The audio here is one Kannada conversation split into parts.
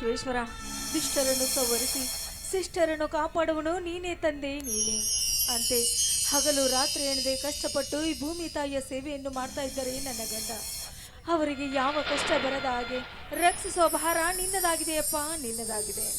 ವಿಶ್ವೇಶ್ವರ, ದುಷ್ಟರನ್ನು ಸಂವರಿಸಿ ಶಿಷ್ಟರನ್ನು ಕಾಪಾಡುವನು ನೀನೇ ತಂದೆ, ನೀನೇ. ಅಂತೆ ಹಗಲು ರಾತ್ರಿ ಎನ್ನದೆ ಕಷ್ಟಪಟ್ಟು ಈ ಭೂಮಿ ತಾಯಿಯ ಸೇವೆಯನ್ನು ಮಾಡ್ತಾ ಇದ್ದಾರೆ ನನ್ನ ಗಂಡ. ಅವರಿಗೆ ಯಾವ ಕಷ್ಟ ಬರದ ಹಾಗೆ ರಕ್ಷಿಸುವ ಭಾರ ನಿನ್ನದಾಗಿದೆಯಪ್ಪ, ನಿನ್ನದಾಗಿದೆ.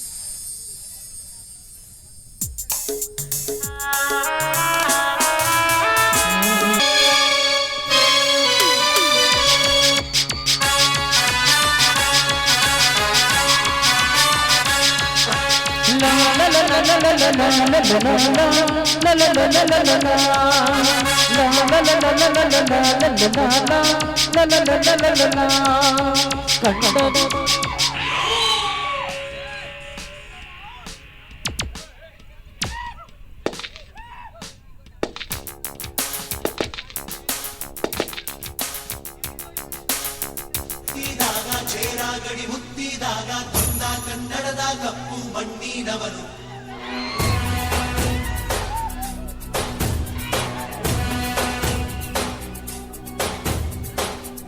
ಚೇರಾಗಡಿ ಮುತ್ತಿದಾಗ ಕೊಂದ ಕನ್ನಡದ ಕಪ್ಪು ಮಣ್ಣಿನವನು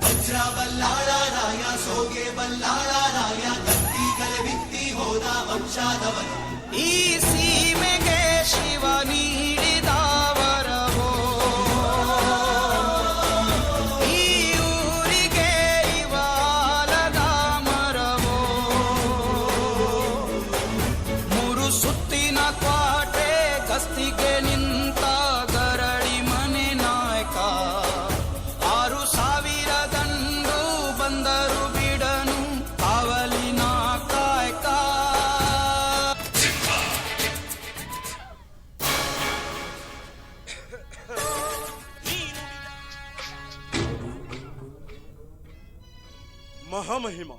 ವಜ್ರ ಬಲ್ಲಾಳರಾಯ ಸೋಗೆ ಬಲ್ಲಾಳರಾಯ ಕತ್ತಿ ಕಲೆ ಬಿತ್ತಿ ಹೋದ ವಂಶಾದವನು ಈ ಸೀಮೆಗೆ ಶಿವ ನೀಡಿದ ವರವೋ ಈ ಊರಿಗೆ ಇವಾಲದ ಮರವೋ ಮೂರು ಸುತ್ತಿನ ಕ್ವಾಟೆ ಗಸ್ತಿಗೆ ನಿಂತ ಗರಡಿ ಮನೆ ನಾಯಕ 6,000 ದಂಡು ಬಂದರು ಬಿಡನು ಕಾವಲಿನ ಕಾಯಕ ಮಹಾಮಹಿಮ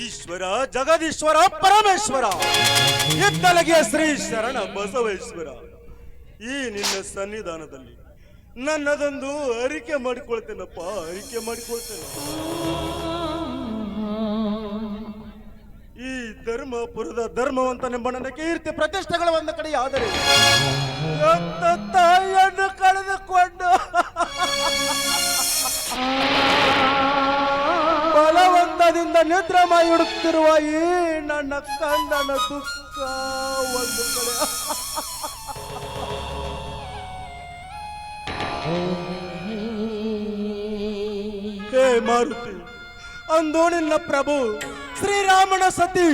ಈಶ್ವರ ಜಗದೀಶ್ವರ ಪರಮೇಶ್ವರ ಎತ್ತಲಗೆ ಶ್ರೀ ಶರಣ ಬಸವೇಶ್ವರ, ಈ ನಿನ್ನ ಸನ್ನಿಧಾನದಲ್ಲಿ ನನ್ನದೊಂದು ಅರಿಕೆ ಮಾಡಿಕೊಳ್ತೇನಪ್ಪ, ಅರಿಕೆ ಮಾಡಿಕೊಳ್ತೇನೆ. ಈ ಧರ್ಮಪುರದ ಧರ್ಮವಂತನೆಂಬ ನನ್ನ ಕೀರ್ತಿ ಪ್ರತಿಷ್ಠೆಗಳ ಒಂದು ಕಡೆ ಆದರೆ ತಾಯಿಯನ್ನು ಕಳೆದುಕೊಂಡು ಬಲವಂತದಿಂದ ನಿದ್ರೆ ಮಾಡಿಡುತ್ತಿರುವ ಈ ನನ್ನ ಕಂದನ ದುಃಖ ಒಂದು ಕಡೆ. ಹೇ ಮಾರುತಿ, ಅಂದು ನಿನ್ನ ಪ್ರಭು ಶ್ರೀರಾಮನ ಸತಿ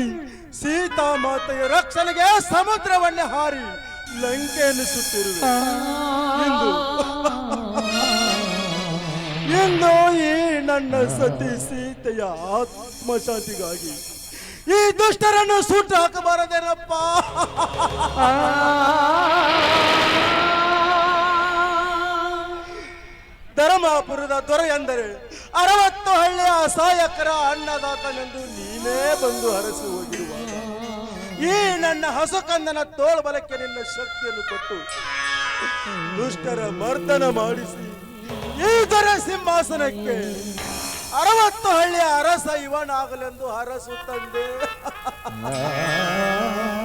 ಸೀತಾ ಮಾತೆಯ ರಕ್ಷಣೆಗೆ ಸಮುದ್ರವನ್ನೇ ಹಾರಿ ಲಂಕೆಯನ್ನು ಸುತ್ತಿರುವೆ. ಇಂದು ಈ ನನ್ನ ಸತಿ ಸೀತೆಯ ಆತ್ಮಶಾಂತಿಗಾಗಿ ಈ ದುಷ್ಟರನ್ನು ಸುಟ್ಟು ಹಾಕಬಾರದೇನಪ್ಪ. ಧರ್ಮಪುರದ ದೊರೆ ಎಂದರೆ 60 ಹಳ್ಳಿಯ ಸಹಾಯಕರ ಅನ್ನದಾತನೆಂದು ನೀನೇ ಬಂದು ಹರಸಿ ಹೋಗಿರುವಾಗ ಈ ನನ್ನ ಹಸುಕಂದನ ತೋಳ್ಬಲಕ್ಕೆ ನಿನ್ನ ಶಕ್ತಿಯನ್ನು ಕೊಟ್ಟು ದುಷ್ಟರ ಮರ್ದನ ಮಾಡಿಸಿ ಈ ದೊರೆ ಸಿಂಹಾಸನಕ್ಕೆ 60 ಹಳ್ಳಿಯ ಅರಸ ಇವನಾಗಲೆಂದು ಹರಸು ತಂದೆ,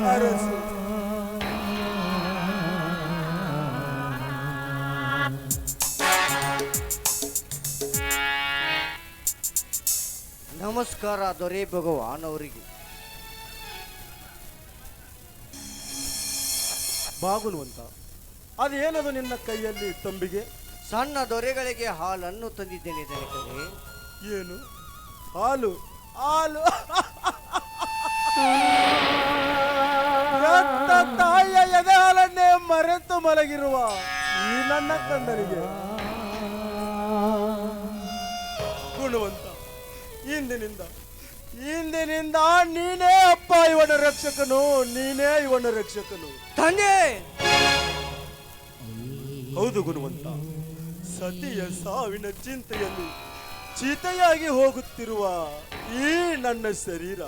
ಹರಸು. ನಮಸ್ಕಾರ ದೊರೆ ಭಗವಾನ್ ಅವರಿಗೆ. ಬಾಗುನುವಂತ ಅದೇನದು ನಿನ್ನ ಕೈಯಲ್ಲಿ ತಂಬಿಗೆ? ಸಣ್ಣ ದೊರೆಗಳಿಗೆ ಹಾಲನ್ನು ತಂದಿದ್ದೇನೆ ದೊರೆ. ಏನು ಹಾಲು? ಹಾಲು ತಾಯಿಯ ಎದೆ ಹಾಲನ್ನೇ ಮರೆತು ಮಲಗಿರುವ ಈ ನನ್ನ ಕಂದನಿಗೆ ಗುಣವಂತ, ಇಂದಿನಿಂದ ನೀನೇ ಅಪ್ಪ ಇವನ ರಕ್ಷಕನು, ನೀನೇ ಇವನ ರಕ್ಷಕನು. ತಂದೆ, ಹೌದು ಗುಣವಂತ, ಸತಿಯ ಸಾವಿನ ಚಿಂತೆಯಲ್ಲಿ ಚಿತೆಯಾಗಿ ಹೋಗುತ್ತಿರುವ ಈ ನನ್ನ ಶರೀರ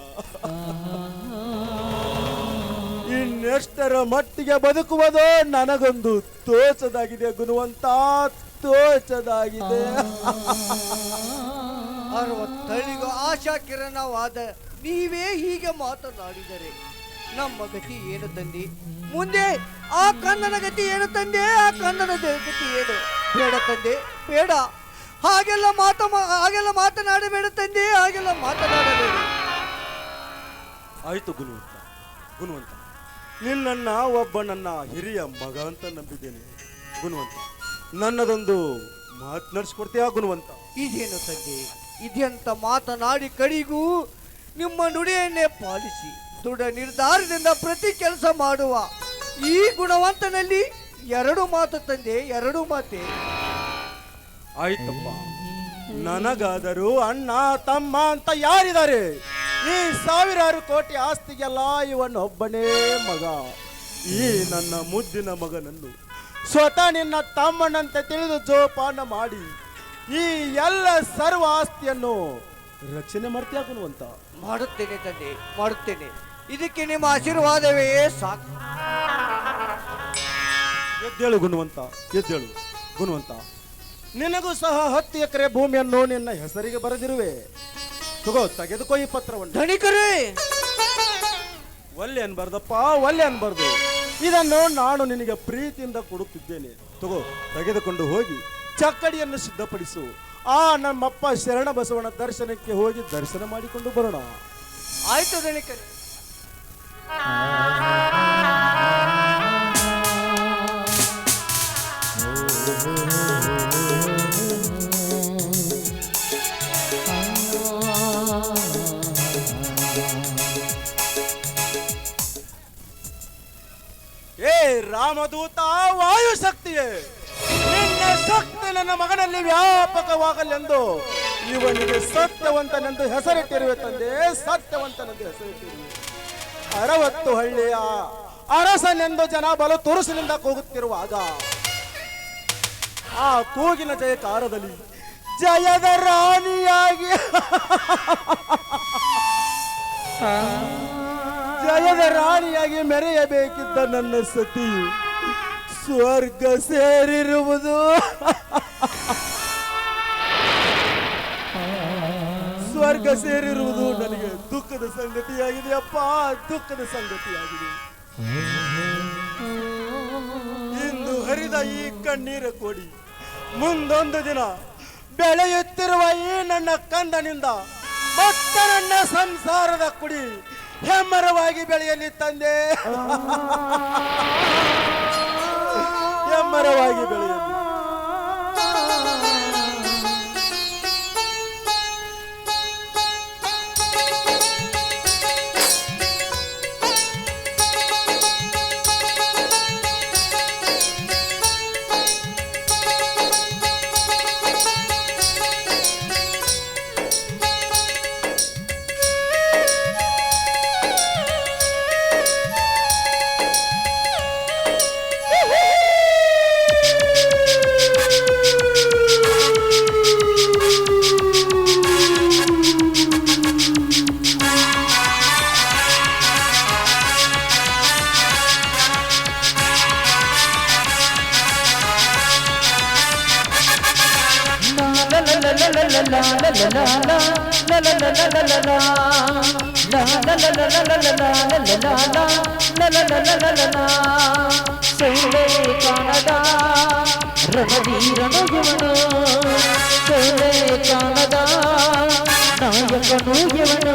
ಇನ್ನೆಷ್ಟರ ಮಟ್ಟಿಗೆ ಬದುಕುವುದೋ ನನಗೊಂದು ತೋಚದಾಗಿದೆ ಗುಣವಂತ, ತೋಚದಾಗಿದೆ. 60 ಆಶಾ ಕಿರಣವಾದ ನೀವೇ ಹೀಗೆ ಮಾತನಾಡಿದರೆ ನಮ್ಮ ಗತಿ ಏನು ತಂದೆ? ಮುಂದೆ ಆ ಕಂದನ ಗತಿ ಏನು ತಂದೆ? ಆ ಕಂದನ ಗತಿ ಏನು? ಬೇಡ ತಂದೆ, ಬೇಡ. ಹಾಗೆಲ್ಲ ಮಾತನಾಡಬೇಡ ತಂದೆ, ಹಾಗೆಲ್ಲ ಮಾತನಾಡಬೇಡ. ಆಯ್ತು ಗುಣವಂತ, ಗುಣವಂತ, ನಿನ್ನನ್ನ ಒಬ್ಬ ನನ್ನ ಹಿರಿಯ ಮಗ ಅಂತ ನಂಬಿದ್ದೇನೆ ಗುಣವಂತ. ನನ್ನದೊಂದು ಮಾತು ನಡೆಸ್ಕೊಡ್ತೀಯಾ ಗುಣವಂತ? ಇದೇನು ತಂದೆ, ಇದೆಂತ ಮಾತನಾಡಿ ಕಡಿಗೂ ನಿಮ್ಮ ನುಡಿಯನ್ನೇ ಪಾಲಿಸಿ ದೃಢ ನಿರ್ಧಾರದಿಂದ ಪ್ರತಿ ಕೆಲಸ ಮಾಡುವ ಈ ಗುಣವಂತನಲ್ಲಿ ಎರಡು ಮಾತು ತಂದೆ, ಎರಡು ಮಾತೆ. ಆಯ್ತಪ್ಪ, ನನಗಾದರೂ ಅಣ್ಣ ತಮ್ಮ ಅಂತ ಯಾರಿದ್ದಾರೆ? ಈ ಸಾವಿರಾರು ಕೋಟಿ ಆಸ್ತಿಗೆಲ್ಲ ಇವನೊಬ್ಬನೇ ಮಗ. ಈ ನನ್ನ ಮುದ್ದಿನ ಮಗನನ್ನು ಸ್ವತಃ ನಿನ್ನ ತಮ್ಮನಂತೆ ತಿಳಿದು ಜೋಪಾನ ಮಾಡಿ ಈ ಎಲ್ಲ ಸರ್ವ ಆಸ್ತಿಯನ್ನು ರಕ್ಷಣೆ ಮಾಡ್ತೀಯ ಗುಣವಂತ? ಮಾಡುತ್ತೇನೆ ತಂದೆ, ಮಾಡುತ್ತೇನೆ. ಇದಕ್ಕೆ ನಿಮ್ಮ ಆಶೀರ್ವಾದವೇ ಸಾಕು. ಎದ್ದೇಳು ಗುಣವಂತ, ಎದ್ದೇಳು ಗುಣವಂತ. ನಿನಗೂ ಸಹ 10 ಎಕರೆ ಭೂಮಿಯನ್ನು ನಿನ್ನ ಹೆಸರಿಗೆ ಬರೆದಿರುವೆ. ತಗೋ, ತೆಗೆದುಕೋ ಈ ಪತ್ರವನ್ನು. ಧನಿಕರೇ, ಒಲ್ಲೆ ಅನ್ಬಾರ್ದಪ್ಪ, ಒಲ್ಲೆ ಅನ್ಬಾರ್ದು. ಇದನ್ನು ನಾನು ನಿನಗೆ ಪ್ರೀತಿಯಿಂದ ಕೊಡುತ್ತಿದ್ದೇನೆ. ತಗೋ, ತೆಗೆದುಕೊಂಡು ಹೋಗಿ ಚಕ್ಕಡಿಯನ್ನು ಸಿದ್ಧಪಡಿಸು. ನಮ್ಮಪ್ಪ ಶರಣ ಬಸವನ ದರ್ಶನಕ್ಕೆ ಹೋಗಿ ದರ್ಶನ ಮಾಡಿಕೊಂಡು ಬರೋಣ. ಆಯ್ತು ಧನಿಕರೇ. ಏ ರಾಮದೂತ, ವಾಯು ಶಕ್ತಿಯೇ, ನಿನ್ನ ಶಕ್ತಿ ನನ್ನ ಮಗನಲ್ಲಿ ವ್ಯಾಪಕವಾಗಲೆಂದು ಇವನಿಗೆ ಸತ್ಯವಂತನೆಂದು ಹೆಸರಿಟ್ಟಿರುವೆ ತಂದೆ, ಸತ್ಯವಂತನೆಂದು ಹೆಸರಿಟ್ಟಿರುವೆ. 60 ಹಳ್ಳಿಯ ಅರಸನೆಂದು ಜನ ಬಲು ತುರುಸಿನಿಂದ ಕೂಗುತ್ತಿರುವಾಗ ಆ ಕೂಗಿನ ಜಯಕಾರದಲ್ಲಿ ಜಯದ ರಾಣಿಯಾಗಿ ಜಯದ ರಾಣಿಯಾಗಿ ಮೆರೆಯಬೇಕಿದ್ದ ನನ್ನ ಸತಿ ಸ್ವರ್ಗ ಸೇರಿರುವುದು ಸ್ವರ್ಗ ಸೇರಿರುವುದು ನನಗೆ ದುಃಖದ ಸಂಗತಿಯಾಗಿದೆ ಅಪ್ಪ, ದುಃಖದ ಸಂಗತಿಯಾಗಿದೆ. ಇಂದು ಹರಿದ ಈ ಕಣ್ಣೀರ ಕೋಡಿ ಮುಂದೊಂದು ದಿನ ಬೆಳೆಯುತ್ತಿರುವ ಈ ನನ್ನ ಕಂದನಿಂದ ಮತ್ತೆ ನನ್ನ ಸಂಸಾರದ ಕುಡಿ ಹೆಮ್ಮರವಾಗಿ ಬೆಳೆಯಲಿ ತಂದೆ, ಹೆಮ್ಮರವಾಗಿ ಬೆಳೆಯಲಿ. ಸೋಲೆ ಕಾಣದ ರಣವೀರನು ಇವನು, ಸೋಲೆ ಕಾಣದ ನಾಯಕನು ಇವನು.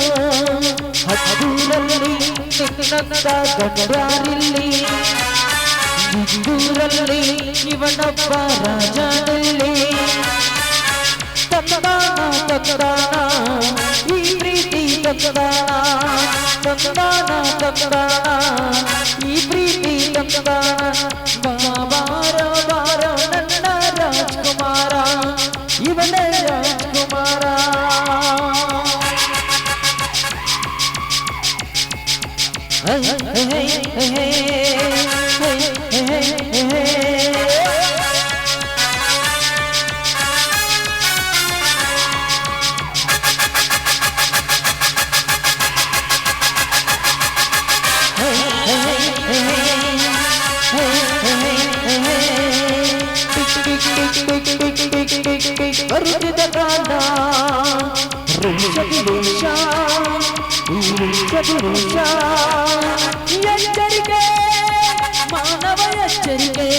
ಹತ್ತೂರಲ್ಲಿ ನಿನ್ನಂತ ಗಂಡಾರಿಲ್ಲಿ, ಇಂದೂರಲ್ಲಿ ಇವನೊಬ್ಬ ರಾಜನಲ್ಲಿ. ತಂದಾನ ತಂದಾನ ಈ ಪ್ರೀತಿ, ತಂದಾನ ತಂದಾನ ತಂದಾನ ಈ ಪ್ರೀತಿ, ತಂದಾನ. ಬಾರ ಬಾರ ನನ್ನ ರಾಜ್ಕುಮಾರ, ಇವನೇ ರಾಜ್ಕುಮಾರ. ಬರುತ್ತಿದ ಕಾಲ ಋಷಭಿವೇಷ, ಎಚ್ಚರಿಕೆ ಮಾನವ ಎಚ್ಚರಿಕೆ.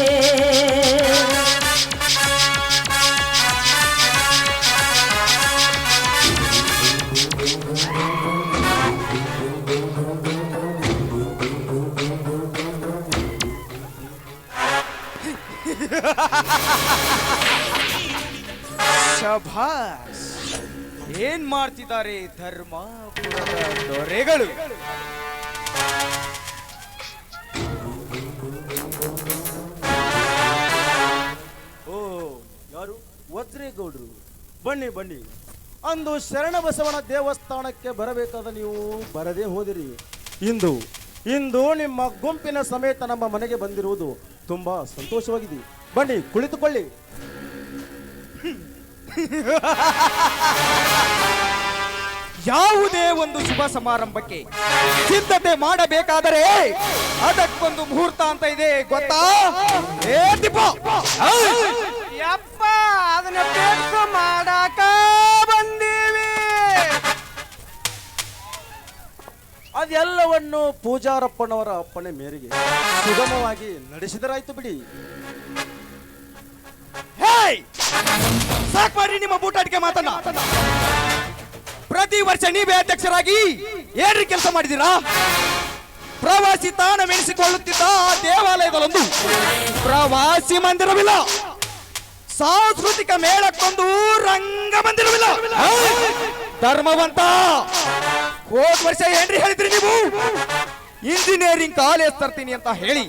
ಶಭಾಷ್. ಏನ್ ಮಾಡ್ತಿದ್ದಾರೆ ಧರ್ಮಾಪುರದ ದೊರೆಗಳು? ಓ, ಯಾರು? ವಜ್ರೇಗೌಡರು. ಬನ್ನಿ ಬನ್ನಿ. ಅಂದು ಶರಣಬಸವನ ದೇವಸ್ಥಾನಕ್ಕೆ ಬರಬೇಕಾದ ನೀವು ಬರದೇ ಹೋದಿರಿ. ಇಂದು ನಿಮ್ಮ ಗುಂಪಿನ ಸಮೇತ ನಮ್ಮ ಮನೆಗೆ ಬಂದಿರುವುದು ತುಂಬಾ ಸಂತೋಷವಾಗಿದೆ. ಬನ್ನಿ, ಕುಳಿತುಕೊಳ್ಳಿ. ಯಾವುದೇ ಒಂದು ಶುಭ ಸಮಾರಂಭಕ್ಕೆ ಸಿದ್ಧತೆ ಮಾಡಬೇಕಾದರೆ ಅದಕ್ಕೊಂದು ಮುಹೂರ್ತ ಅಂತ ಇದೆ, ಗೊತ್ತಾ? ಏ ದೀಪ, ಯಪ್ಪ, ಅದನ್ನ ಬೇಕು ಮಾಡಾಕ ಬಂದೀವಿ. ಅದೆಲ್ಲವನ್ನು ಪೂಜಾರಪ್ಪನವರ ಅಪ್ಪಣೆ ಮೇರೆಗೆ ಸುಗಮವಾಗಿ ನಡೆಸಿದರಾಯ್ತು ಬಿಡಿ. ಸಾಕ್ ಮಾಡ್ರಿ ನಿಮ್ಮ ಬೂಟಾಟಿಕೆ ಮಾತನ್ನ. ಪ್ರತಿ ವರ್ಷ ನೀವೇ ಅಧ್ಯಕ್ಷರಾಗಿ ಏನ್ರಿ ಕೆಲಸ ಮಾಡಿದ್ದೀರಾ? ಪ್ರವಾಸಿ ತಾಣವೆನಿಸಿಕೊಳ್ಳುತ್ತಿದ್ದ ಆ ದೇವಾಲಯದಲ್ಲೊಂದು ಪ್ರವಾಸಿ ಮಂದಿರವಿಲ್ಲ, ಸಾಂಸ್ಕೃತಿಕ ಮೇಳಕ್ಕೊಂದು ರಂಗ ಮಂದಿರವಿಲ್ಲ. ಧರ್ಮವಂತ, ಹೋದ ವರ್ಷ ಏನ್ರಿ ಹೇಳಿದ್ರಿ ನೀವು? ಇಂಜಿನಿಯರಿಂಗ್ ಕಾಲೇಜ್ ತರ್ತೀನಿ ಅಂತ ಹೇಳಿ,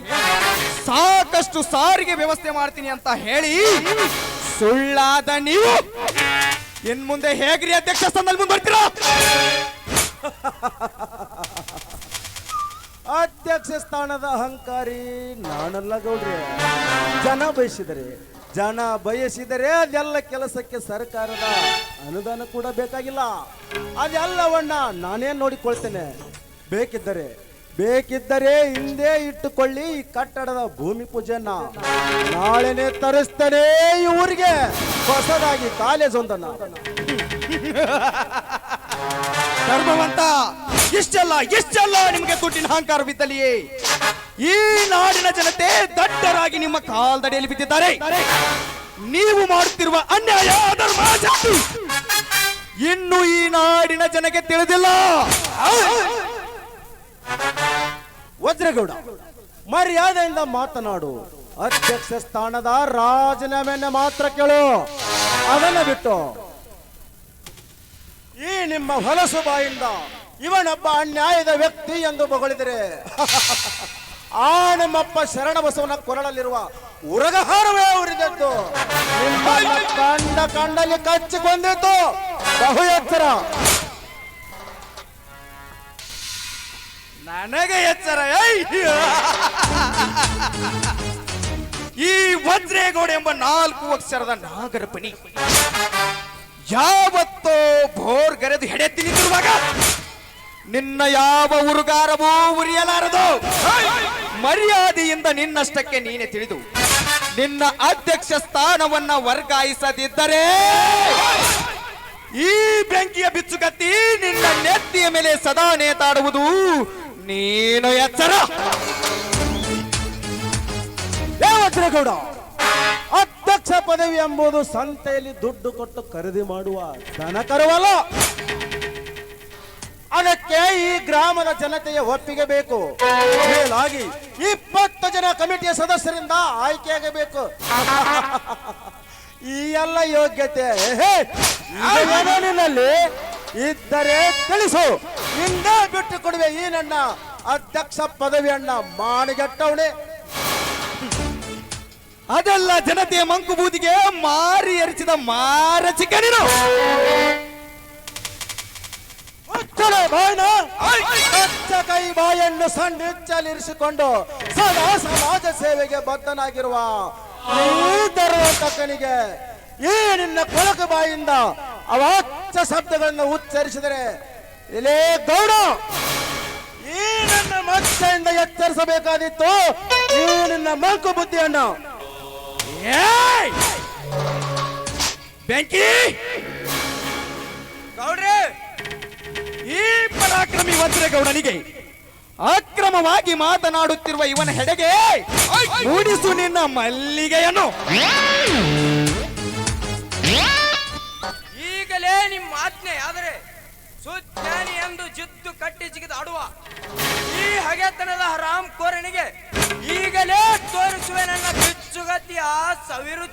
ಸಾಕಷ್ಟು ಸಾರಿಗೆ ವ್ಯವಸ್ಥೆ ಮಾಡ್ತೀನಿ ಅಂತ ಹೇಳಿ ಸುಳ್ಳಾದ ನೀವು ಇನ್ ಮುಂದೆ ಹೇಗ್ರಿ ಅಧ್ಯಕ್ಷ ಸ್ಥಾನದಲ್ಲಿ ಮುಂದೆ ಬರ್ತೀರಾ? ಅಧ್ಯಕ್ಷ ಸ್ಥಾನದ ಅಹಂಕಾರಿ ನಾನಲ್ಲ ಗೌಡ್ರೆ. ಜನ ಬಯಸಿದರೆ ಅದೆಲ್ಲ ಕೆಲಸಕ್ಕೆ ಸರ್ಕಾರದ ಅನುದಾನ ಕೂಡ ಬೇಕಾಗಿಲ್ಲ. ಅದೆಲ್ಲವನ್ನ ನಾನೇ ನೋಡಿಕೊಳ್ತೇನೆ. ಬೇಕಿದ್ದರೆ ಹಿಂದೆ ಇಟ್ಟುಕೊಳ್ಳಿ ಈ ಕಟ್ಟಡದ ಭೂಮಿ ಪೂಜೆಯನ್ನ. ನಾಳೆನೆ ತರಿಸ್ತೇನೆ ಈ ಊರಿಗೆ ಹೊಸದಾಗಿ ಕಾಲೇಜ್ ಒಂದನ್ನ. ಧರ್ಮವಂತ, ಇಷ್ಟೆಲ್ಲ ನಿಮಗೆ ದುಡ್ಡಿನ ಅಹಂಕಾರವಿದ್ದಲಿಯೇ ಈ ನಾಡಿನ ಜನತೆ ದಡ್ಡರಾಗಿ ನಿಮ್ಮ ಕಾಲ್ದಡಿಯಲ್ಲಿ ಬಿದ್ದಿದ್ದಾರೆ. ನೀವು ಮಾಡುತ್ತಿರುವ ಅನ್ಯಾಯ, ಅಧರ್ಮ, ಜಾತಿ ಇನ್ನು ಈ ನಾಡಿನ ಜನಕ್ಕೆ ತಿಳಿದಿಲ್ಲ. ವಜ್ರೇಗೌಡ, ಮರ್ಯಾದೆಯಿಂದ ಮಾತನಾಡು. ಅಧ್ಯಕ್ಷ ಸ್ಥಾನದ ರಾಜೀನಾಮೆಯನ್ನು ಮಾತ್ರ ಕೇಳು. ಅದನ್ನ ಬಿಟ್ಟು ಈ ನಿಮ್ಮ ಹೊಲಸು ಬಾಯಿಂದ ಇವನೊಬ್ಬ ಅನ್ಯಾಯದ ವ್ಯಕ್ತಿ ಎಂದು ಬಗಳಿದರೆ ಆ ನಮ್ಮಪ್ಪ ಶರಣಬಸವನ ಕೊರಳಲ್ಲಿರುವ ಉರಗಹಾರವೇ ಉರಿದದ್ದು. ಕಂಡಲ್ಲಿ ಕಚ್ಚಿಕೊಂಡಿತ್ತು. ಬಹು ಎಚ್ಚರ. ನನಗೆ ಎಚ್ಚರ. ಈ ವಜ್ರೇಗೌಡ ಎಂಬ 4 ಅಕ್ಷರದ ನಾಗರಪಣಿ ಯಾವತ್ತೋ ಭೋರ್ಗರೆದು ಹೆಡೆತ್ತಿ ನಿಂತಿರುವಾಗ ನಿನ್ನ ಯಾವ ಉರುಗಾರವೂ ಉರಿಯಲಾರದು. ಮರ್ಯಾದೆಯಿಂದ ನಿನ್ನಷ್ಟಕ್ಕೆ ನೀನೆ ತಿಳಿದು ನಿನ್ನ ಅಧ್ಯಕ್ಷ ಸ್ಥಾನವನ್ನ ವರ್ಗಾಯಿಸದಿದ್ದರೆ ಈ ಬೆಂಕಿಯ ಬಿಚ್ಚುಗತ್ತಿ ನಿನ್ನ ನೆತ್ತಿಯ ಮೇಲೆ ಸದಾ ನೇತಾಡುವುದು. ನೀನು ಎಚ್ಚರ. ವಜ್ರೇಗೌಡ, ಅಧ್ಯಕ್ಷ ಪದವಿ ಎಂಬುದು ಸಂತೆಯಲ್ಲಿ ದುಡ್ಡು ಕೊಟ್ಟು ಖರೀದಿ ಮಾಡುವ ದನ ಕರುವಲ್ಲ. ಅದಕ್ಕೆ ಈ ಗ್ರಾಮದ ಜನತೆಯ ಒಪ್ಪಿಗೆ ಬೇಕು. ಮೇಲಾಗಿ 20 ಜನ ಕಮಿಟಿಯ ಸದಸ್ಯರಿಂದ ಆಯ್ಕೆಯಾಗಬೇಕು. ಈ ಎಲ್ಲ ಯೋಗ್ಯತೆ ನಿನ್ನಲ್ಲಿ ಇದ್ದರೆ ತಿಳಿಸು. ಹಿಂದೆ ಬಿಟ್ಟು ಕೊಡುವೆ ಈ ನನ್ನ ಅಧ್ಯಕ್ಷ ಪದವಿಯನ್ನ. ಮಾಣಿಗೆಟ್ಟವಣೆ. ಅದೆಲ್ಲ ಜನತೆಯ ಮಂಕುಬೂದಿಗೆ ಮಾರಿ ಎರಚಿದ ಮಾರಚಿಕ ನೀನು. ಕೈ ಬಾಯನ್ನು ಸಣ್ಣಿಚ್ಚಲಿರಿಸಿಕೊಂಡು ಸದಾ ಸಮಾಜ ಸೇವೆಗೆ ಬದ್ಧನಾಗಿರುವ ಈ ಧರ್ಮತಕ್ಕನಿಗೆ ಈ ನಿನ್ನ ಕೊಳಕು ಬಾಯಿಂದ ಅವಾಚ್ಯ ಶಬ್ದಗಳನ್ನು ಉಚ್ಚರಿಸಿದರೆ, ಇಲ್ಲೇ ಗೌಡ, ಈ ನನ್ನ ಮಚ್ಚೆಯಿಂದ ಎಚ್ಚರಿಸಬೇಕಾದಿತ್ತು ಈ ನಿನ್ನ ಮಂಕು ಬುದ್ಧಿಯನ್ನು. ಬೆಂಕಿ ಗೌಡ್ರೆ, ಈ ಪರಾಕ್ರಮಿ ವಜ್ರೇಗೌಡನಿಗೆ ಅಕ್ರಮವಾಗಿ ಮಾತನಾಡುತ್ತಿರುವ ಇವನ ಹೆಡೆಗೆ ಮೂಡಿಸು ನಿನ್ನ ಮಲ್ಲಿಗೆಯನ್ನು. ಈಗಲೇ ನಿಮ್ಮ ಆಜ್ಞೆ ಆದರೆ ಸುಜ್ಞಾನಿ ಎಂದು ಜಿದ್ದು ಕಟ್ಟಿ ಜಿಗಿದು ಆಡುವ ಈ ಹಗೆತನದ ಹರಾಮ್ ಕೋರನಿಗೆ ಈಗಲೇ ತೋರಿಸುವೆ ನನ್ನ ಬಿಚ್ಚುಗತಿಯ ಸವಿರು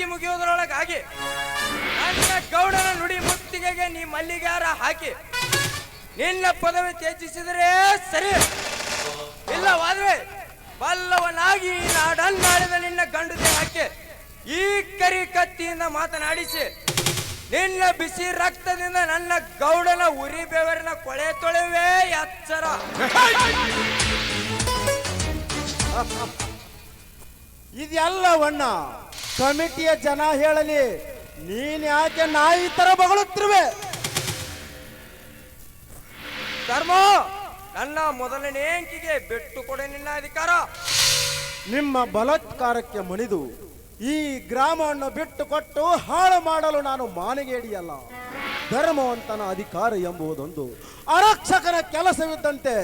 ಬೆಂಕಿ ಮುಗಿಯೋದ್ರೊಳಗಾಗಿ ನನ್ನ ಗೌಡನ ನುಡಿ ಮುತ್ತಿಗೆಗೆ ನೀ ಮಲ್ಲಿಗಾರ ಹಾಕಿ ನಿನ್ನ ಪದವಿ ತ್ಯಜಿಸಿದರೆ ಸರಿ, ಇಲ್ಲವಾದ್ರೆ ಬಲ್ಲವನಾಗಿ ನಾಡನ್ನಾಡಿದ ನಿನ್ನ ಗಂಡು ದೇಹಕ್ಕೆ ಈ ಕರಿ ಕತ್ತಿಯಿಂದ ಮಾತನಾಡಿಸಿ ನಿನ್ನ ಬಿಸಿ ರಕ್ತದಿಂದ ನನ್ನ ಗೌಡನ ಉರಿ ಬೆವರಿನ ಕೊಳೆ ತೊಳೆವೇ ಎಚ್ಚರ. ಇದೆಲ್ಲವನ್ನ ಕಮಿಟಿಯ ಜನ ಹೇಳಲಿ, ನೀನ್ ಯಾಕೆ ನಾಯಿ ತರ ಬಗಳುತ್ತಿರುವೆ? ಧರ್ಮ, ನನ್ನ ಮೊದಲನೇ ಅಂಕಿಗೆ ಬಿಟ್ಟು ಕೊಡೆ ನಿನ್ನ ಅಧಿಕಾರ. ನಿಮ್ಮ ಬಲಾತ್ಕಾರಕ್ಕೆ ಮಣಿದು ಈ ಗ್ರಾಮವನ್ನು ಬಿಟ್ಟು ಕೊಟ್ಟು ಹಾಳು ಮಾಡಲು ನಾನು ಮಾನಗೇಡಿಯಲ್ಲ. ಧರ್ಮವಂತನ ಅಧಿಕಾರ ಎಂಬುದೊಂದು ಆರಕ್ಷಕನ ಕೆಲಸವಿದ್ದಂತೆ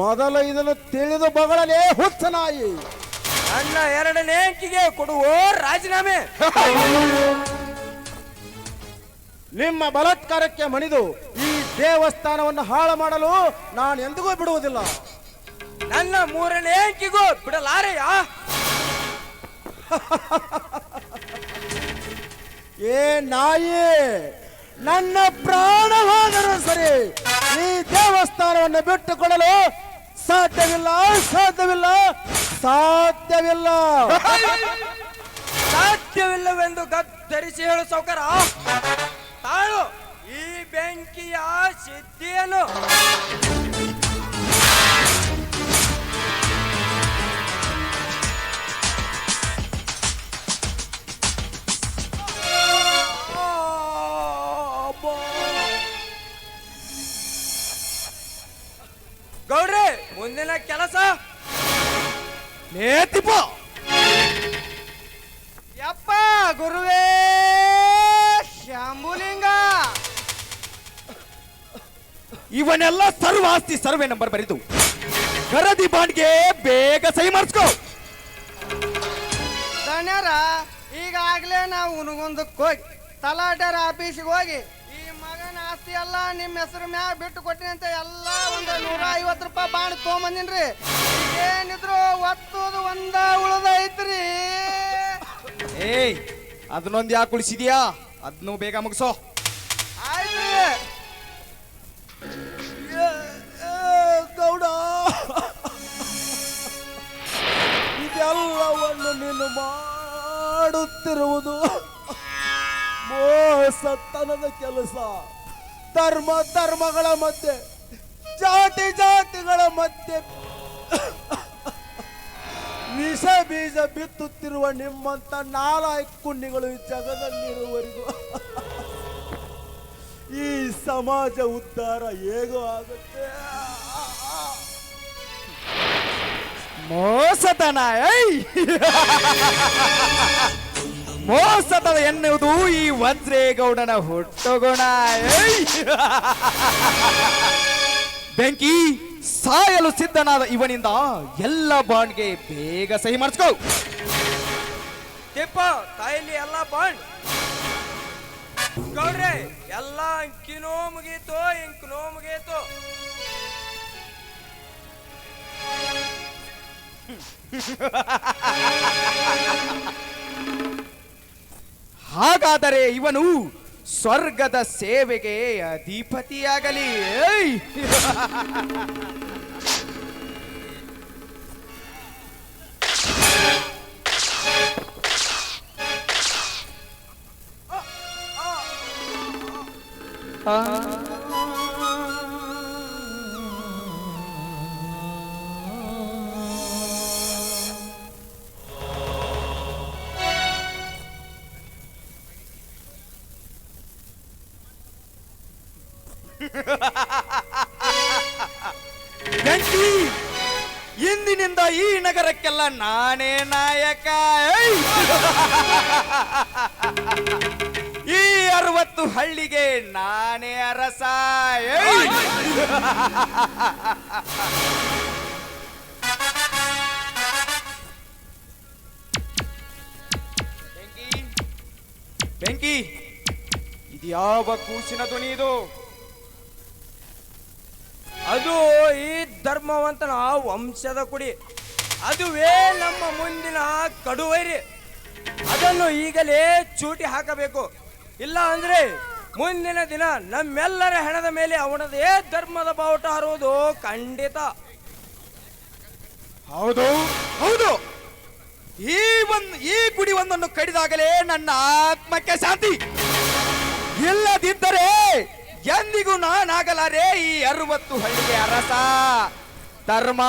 ಮೊದಲು ಇದನ್ನು ತಿಳಿದು ಬಗಳಲೇ ಹುಚ್ಚ ನಾಯಿ. ನನ್ನ ಎರಡನೇ ಅಂಕಿಗೆ ಕೊಡುವ ರಾಜೀನಾಮೆ. ನಿಮ್ಮ ಬಲಾತ್ಕಾರಕ್ಕೆ ಮಣಿದು ಈ ದೇವಸ್ಥಾನವನ್ನು ಹಾಳು ಮಾಡಲು ನಾನು ಎಂದಿಗೂ ಬಿಡುವುದಿಲ್ಲ. ನನ್ನ ಮೂರನೇ ಅಂಕಿಗೂ ಬಿಡಲಾರೆಯ? ಏ ನಾಯಿ, ನನ್ನ ಪ್ರಾಣವಾದರೂ ಸರಿ ಈ ದೇವಸ್ಥಾನವನ್ನು ಬಿಟ್ಟುಕೊಡಲು ಸಾಧ್ಯವಿಲ್ಲ, ಸಾಧ್ಯವಿಲ್ಲ, ಸಾಧ್ಯವಿಲ್ಲ. ಸಾಧ್ಯವಿಲ್ಲವೆಂದು ಗದ್ದರಿಸಿ ಹೇಳು ಸೌಕರ. ತಾಳು ಈ ಬೆಂಕಿಯ ಸಿದ್ಧಿಯನ್ನು. ಗೌಡ್ರೆ, ಮುಂದಿನ ಕೆಲಸ ನೇತಿಪ ಯಪ್ಪ ಗುರುವೇ ಶಾಂಬುಲಿಂಗ. ಇವನೆಲ್ಲ ಸರ್ವ ಆಸ್ತಿ ಸರ್ವೆ ನಂಬರ್ ಬರೆದು ಗರದಿ ಬಾಂಡ್ಗೆ ಬೇಗ ಸಹಿ ಮಾಡಿಸ್ಕೋ. ದಣ್ಯರ, ಈಗಾಗಲೇ ನಾವು ಉನಗುಂದಕ್ಕೆ ಹೋಗಿ ತಲಾಟರ ಆಫೀಸಿಗೆ ಹೋಗಿ ಈ ಮಗನ ಆಸ್ತಿ ಎಲ್ಲ ನಿಮ್ಮ ಹೆಸರು ಮ್ಯಾಗ ಬಿಟ್ಟು ಕೊಟ್ಟಿನಿ ಅಂತ ಎಲ್ಲ ಒಂದು 150 ರೂಪಾಯಿ ಬಾಂಡ್ ತೊಗೊಂಬಂದಿನ್ರಿ. ಏನಿದ್ರು ಒತ್ತುದು ಒಂದ ಉಳ್ದ ಐತ್ರಿ. ಏಯ್, ಅದನ್ನೊಂದು ಯಾಕೆ ಉಳಿಸಿದ್ಯಾ? ಅದನ್ನು ಬೇಗ ಮುಗಿಸೋ. ಆಯ್ತ್ರಿ ಗೌಡ, ಇದೆಲ್ಲವನ್ನು ನೀನು ಮಾಡುತ್ತಿರುವುದು ಮೋಸತನದ ಕೆಲಸ. ಧರ್ಮಗಳ ಮಧ್ಯೆ, ಜಾತಿಗಳ ಮಧ್ಯೆ ವಿಷ ಬೀಜ ಬಿತ್ತುತ್ತಿರುವ ನಿಮ್ಮಂತ ನಾಲಾಯಕ ಕುಂಡಿಗಳು ಈ ಜಗದಲ್ಲಿರುವವರೆಗೂ ಈ ಸಮಾಜ ಉದ್ಧಾರ ಹೇಗೋ ಆಗುತ್ತೆ. ಮೋಸತನ, ಮೋಸತನ ಎನ್ನುವುದು ಈ ವಜ್ರೇಗೌಡನ ಹುಟ್ಟುಗುಣ. ಬೆಂಕಿ, ಸಾಯಲು ಸಿದ್ಧನಾದ ಇವನಿಂದ ಎಲ್ಲ ಬಾಂಡ್ಗೆ ಬೇಗ ಸಹಿ ಮಾಡಿಸ್ಕೋ. ತಿಪ್ಪ ತಾಯಿಲಿ ಎಲ್ಲ ಬಾಂಡ್. ಗೌಡ್ರೆ, ಎಲ್ಲ ಅಂಕಿನೋ ಮುಗೀತು, ಇಂಕಿನೋ ಮುಗೀತು. ಹಾಗಾದರೆ ಇವನು ಸ್ವರ್ಗದ ಸೇವೆಗೆ ಅಧಿಪತಿಯಾಗಲಿ. ಬೆಂಕಿ, ಇಂದಿನಿಂದ ಈ ನಗರಕ್ಕೆಲ್ಲ ನಾನೇ ನಾಯಕ. ಈ 60 ಹಳ್ಳಿಗೆ ನಾನೇ ಅರಸ. ಬೆಂಕಿ, ಬೆಂಕಿ, ಇದು ಯಾವ ಕೂಸಿನ ಧ್ವನಿ ಇದು? ಅದು ಈ ಧರ್ಮವಂತನ ವಂಶದ ಕುಡಿ. ಅದುವೇ ನಮ್ಮ ಮುಂದಿನ ಕಡುವೈರಿ. ಅದೇ ಇದನ್ನು ಈಗಲೇ ಚೂಟಿ ಹಾಕಬೇಕು. ಇಲ್ಲ ಅಂದ್ರೆ ಮುಂದಿನ ದಿನ ನಮ್ಮೆಲ್ಲರ ಹೆಣದ ಮೇಲೆ ಅವನದೇ ಧರ್ಮದ ಬಾವುಟ ಹಾರುವುದು ಖಂಡಿತ. ಹೌದು ಹೌದು, ಈ ಗುಡಿ ಒಂದನ್ನು ಕಡಿದಾಗಲೇ ನನ್ನ ಆತ್ಮಕ್ಕೆ ಶಾಂತಿ. ಇಲ್ಲದಿದ್ದರೆ ಎಂದಿಗೂ ನಾನಾಗಲಾರೆ ಈ 60 ಹಳ್ಳಿಗೆ ಅರಸ. ಧರ್ಮ,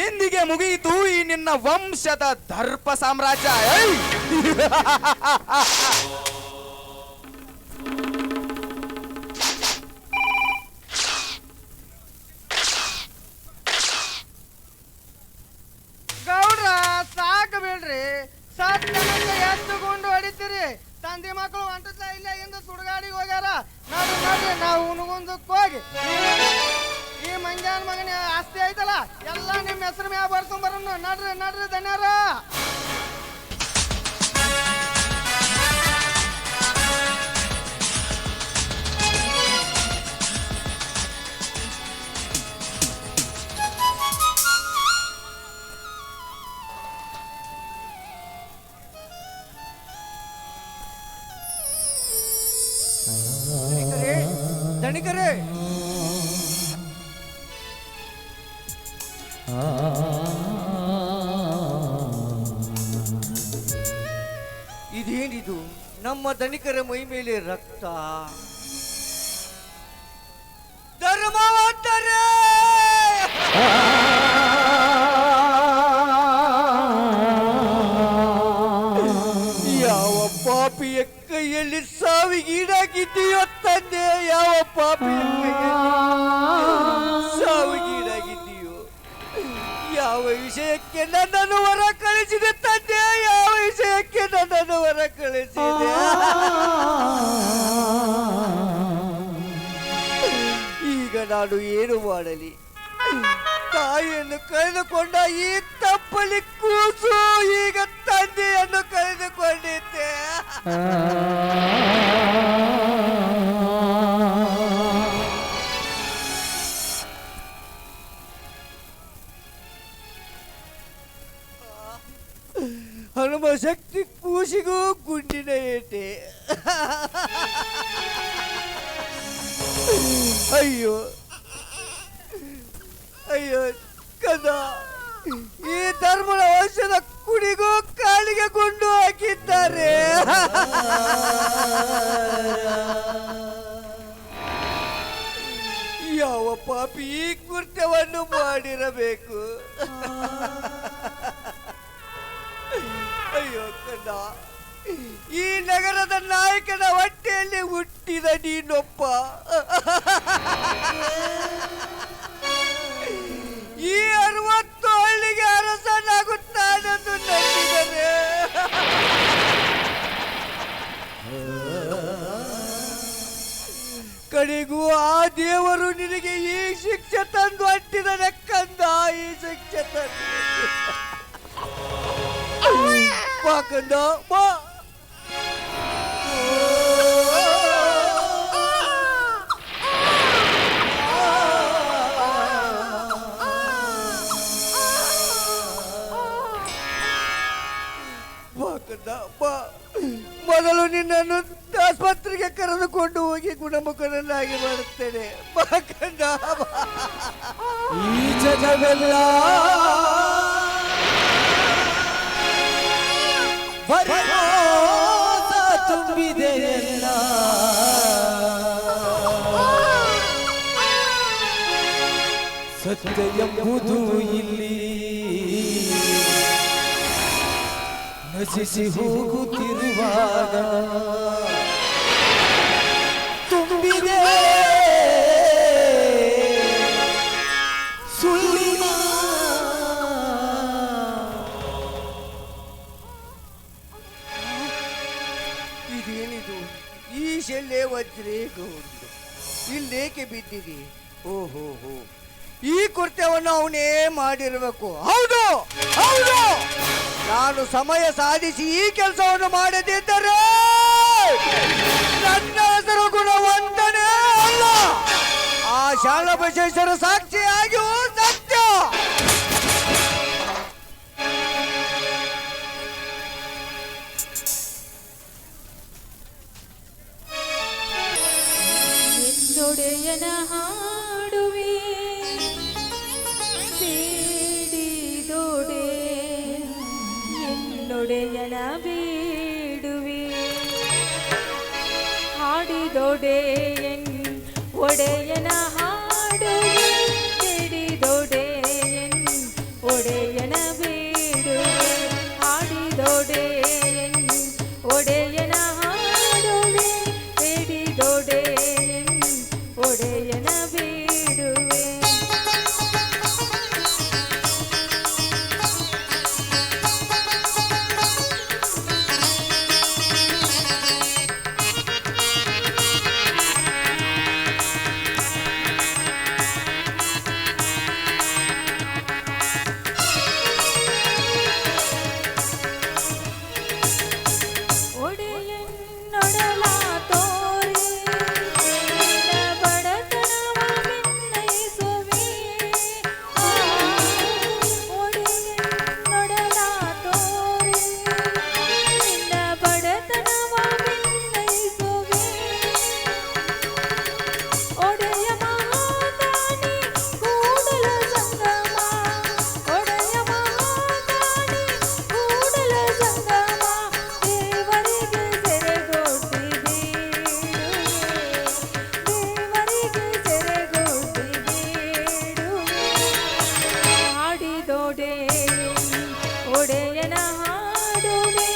ಎಂದಿಗೆ ಮುಗಿಯಿತು ಈ ನಿನ್ನ ವಂಶದ ದರ್ಪ ಸಾಮ್ರಾಜ್ಯ. ಗೌಡ್ರ ಸಾಕು ಬಿಡ್ರಿ, ಸತ್ತನಂತ ಎತ್ತುಕೊಂಡು ಹೊಡಿತೀರಿ. ತಂದೆ ಮಕ್ಕಳು ಹೊಂಟದ ಇಲ್ಲ ಎಂದು ಸುಡುಗಾಡಿಗೆ ಹೋಗ್ಯಾರ. ನೋಡ್ರಿ ನೋಡ್ರಿ, ನಾವು ಉಣಗುಂದಕ್ಕೆ ಹೋಗಿ ಈ ಮಂಜಾನ ಮಗನ ಆಸ್ತಿ ಐತಲ್ಲ ಎಲ್ಲ ನಿಮ್ಮ ಹೆಸರು ಮ್ಯಾಗ ಬರ್ಕೊಂಬರೋನು. ನಡ್ರಿ ನಡ್ರಿ ಧನ್ಯರ. ದಣಿಕರೇ, ಇದೇನಿದು? ನಮ್ಮ ಧನಿಕರ ಮೈ ಮೇಲೆ ರಕ್ತ. ಧರ್ಮವಂತರೇ, ಯಾವ ಪಾಪಿಯ ಕೈಯಲ್ಲಿ ಸಾವಿಗೀಡಾಗಿದ್ದೀಯೋ ತಂದೆ? ಯಾವ ಪಾಪಿಯ ಸಾವಿಗೀಡಾಗಿದ್ದೀಯೋ? ಯಾವ ವಿಷಯಕ್ಕೆ ನನ್ನನ್ನು ಹೊರ ಕಳಿಸಿದೆ ತಂದೆ? ಯಾವ ವಿಷಯಕ್ಕೆ ನನ್ನನ್ನು ಹೊರ ಕಳಿಸಿದೆ? ಈಗ ನಾನು ಏನು ಮಾಡಲಿ? ತಾಯಿಯನ್ನು ಕಳೆದುಕೊಂಡ ಈ ತಪ್ಪಲಿ ಕೂಸು ಈಗ ತಂದೆಯನ್ನು ಕಳೆದುಕೊಂಡಿದ್ದೆ. ಹನುಮ ಶಕ್ತಿ ಕೂಸಿಗೂ ಗುಂಡಿನ ಏಟೆ. ಅಯ್ಯೋ ಅಯ್ಯೋ ಕದ, ಈ ಧರ್ಮದ ವಂಶದ ಕುಡಿಗೂ ಕಾಲಿಗೆ ಗುಂಡು ಹಾಕಿದ್ದಾರೆ. ಯಾವ ಪಾಪಿ ಈ ಕೃತ್ಯವನ್ನು ಮಾಡಿರಬೇಕು? ಅಯ್ಯೋ ಕದ, ಈ ನಗರದ ನಾಯಕನ ಹೊಟ್ಟೆಯಲ್ಲಿ ಹುಟ್ಟಿದ ನೀನೊಬ್ಬ ಈ 60 ಹಳ್ಳಿಗೆ ಅರಸನಾಗುತ್ತಾನೆಂದು ನಂಬಿದರೆ ಕಡೆಗೂ ಆ ದೇವರು ನಿನಗೆ ಈ ಶಿಕ್ಷೆ ತಂದು ಅಟ್ಟಿದ ಕಂದ. ಈ ಶಿಕ್ಷೆ ತಂದು ಬಾ ಕಂದ ಬಾ. ಮೊದಲು ನಿನ್ನನ್ನು ಆಸ್ಪತ್ರೆಗೆ ಕರೆದುಕೊಂಡು ಹೋಗಿ ಗುಣಮುಖನನ್ನಾಗಿ ಮಾಡುತ್ತೇನೆ. ಈ ಜಗವೆಲ್ಲ ಭರವಸ ತುಂಬಿದೆ ಎಲ್ಲ. ಸತ್ಯ ಎಂಬುದು ಇಲ್ಲಿ ನಶಿಸಿ ಹೋಗುತ್ತಿರುವಾಗ ತುಂಬಿದೆ ಸುಳ್ಳಿನ. ಇದೇನಿದು? ಈ ಶೆಲ್ಲೆ ವಜ್ರೇಗೌಂಡು ಇಲ್ಲೇಕೆ ಬಿದ್ದಿದೆ? ಓಹೋ ಹೋ, ಈ ಕೃತ್ಯವನ್ನು ಅವನೇ ಮಾಡಿರಬೇಕು. ಹೌದು ಹೌದು, ನಾನು ಸಮಯ ಸಾಧಿಸಿ ಈ ಕೆಲಸವನ್ನು ಮಾಡದಿದ್ದರೆ ನನ್ನ ಹೆಸರು ಗುಣವಂತನೇ ಅಲ್ಲ. ಆ ಶಾಲಬಸೇಶ್ವರ ಸಾಕ್ಷಿಯಾಗಿ ಸತ್ಯ. ಒಡೆಯನ ಹಾಡುವೆ ಬೇಡಿದೋಡೆ ಎನ್ನೊಡೆಯನ ಬೇಡುವೆ ಹಾಡಿದೋಡೆ ಎನ್ ಒಡೆಯನ ಹಾಡುವೆ ಬೇಡಿದೋಡೆ ಎನ್ ಒಡೆಯನ ಬೇಡುವೆ ಹಾಡಿದೋಡೆ ಎನ್ ಒಡೆಯನ ಹಾಡುವೆ ಬೇಡಿದೋಡೆ ಎನ್ ಒಡೆಯನ ಬೇಡುವೆ ಒಡೆಯನ್ನೊಡಲ ತೋರಿ ನಿನ್ನ ಬಡತನವ ಬೆನ್ನೈಸುವೆ ಒಡೆಯನ್ನೊಡಲ ತೋರಿ ನಿನ್ನ ಬಡತನವ ಬೆನ್ನೈಸುವೆ ಒಡೆಯ ಮಹಾದಾನಿ ಕೂಡಲ ಸಂಗಮ ಒಡೆಯ ಮಹಾದಾನಿ ಕೂಡಲ ಸಂಗಮ ದೇವರಿಗೆ ಸೆರೆಗೊಡ್ಡಿ ಬೇಡುವೆ ಹಾಡಿದೋಡೆ ಒಡೆಯನ ಹಾಡುವೆ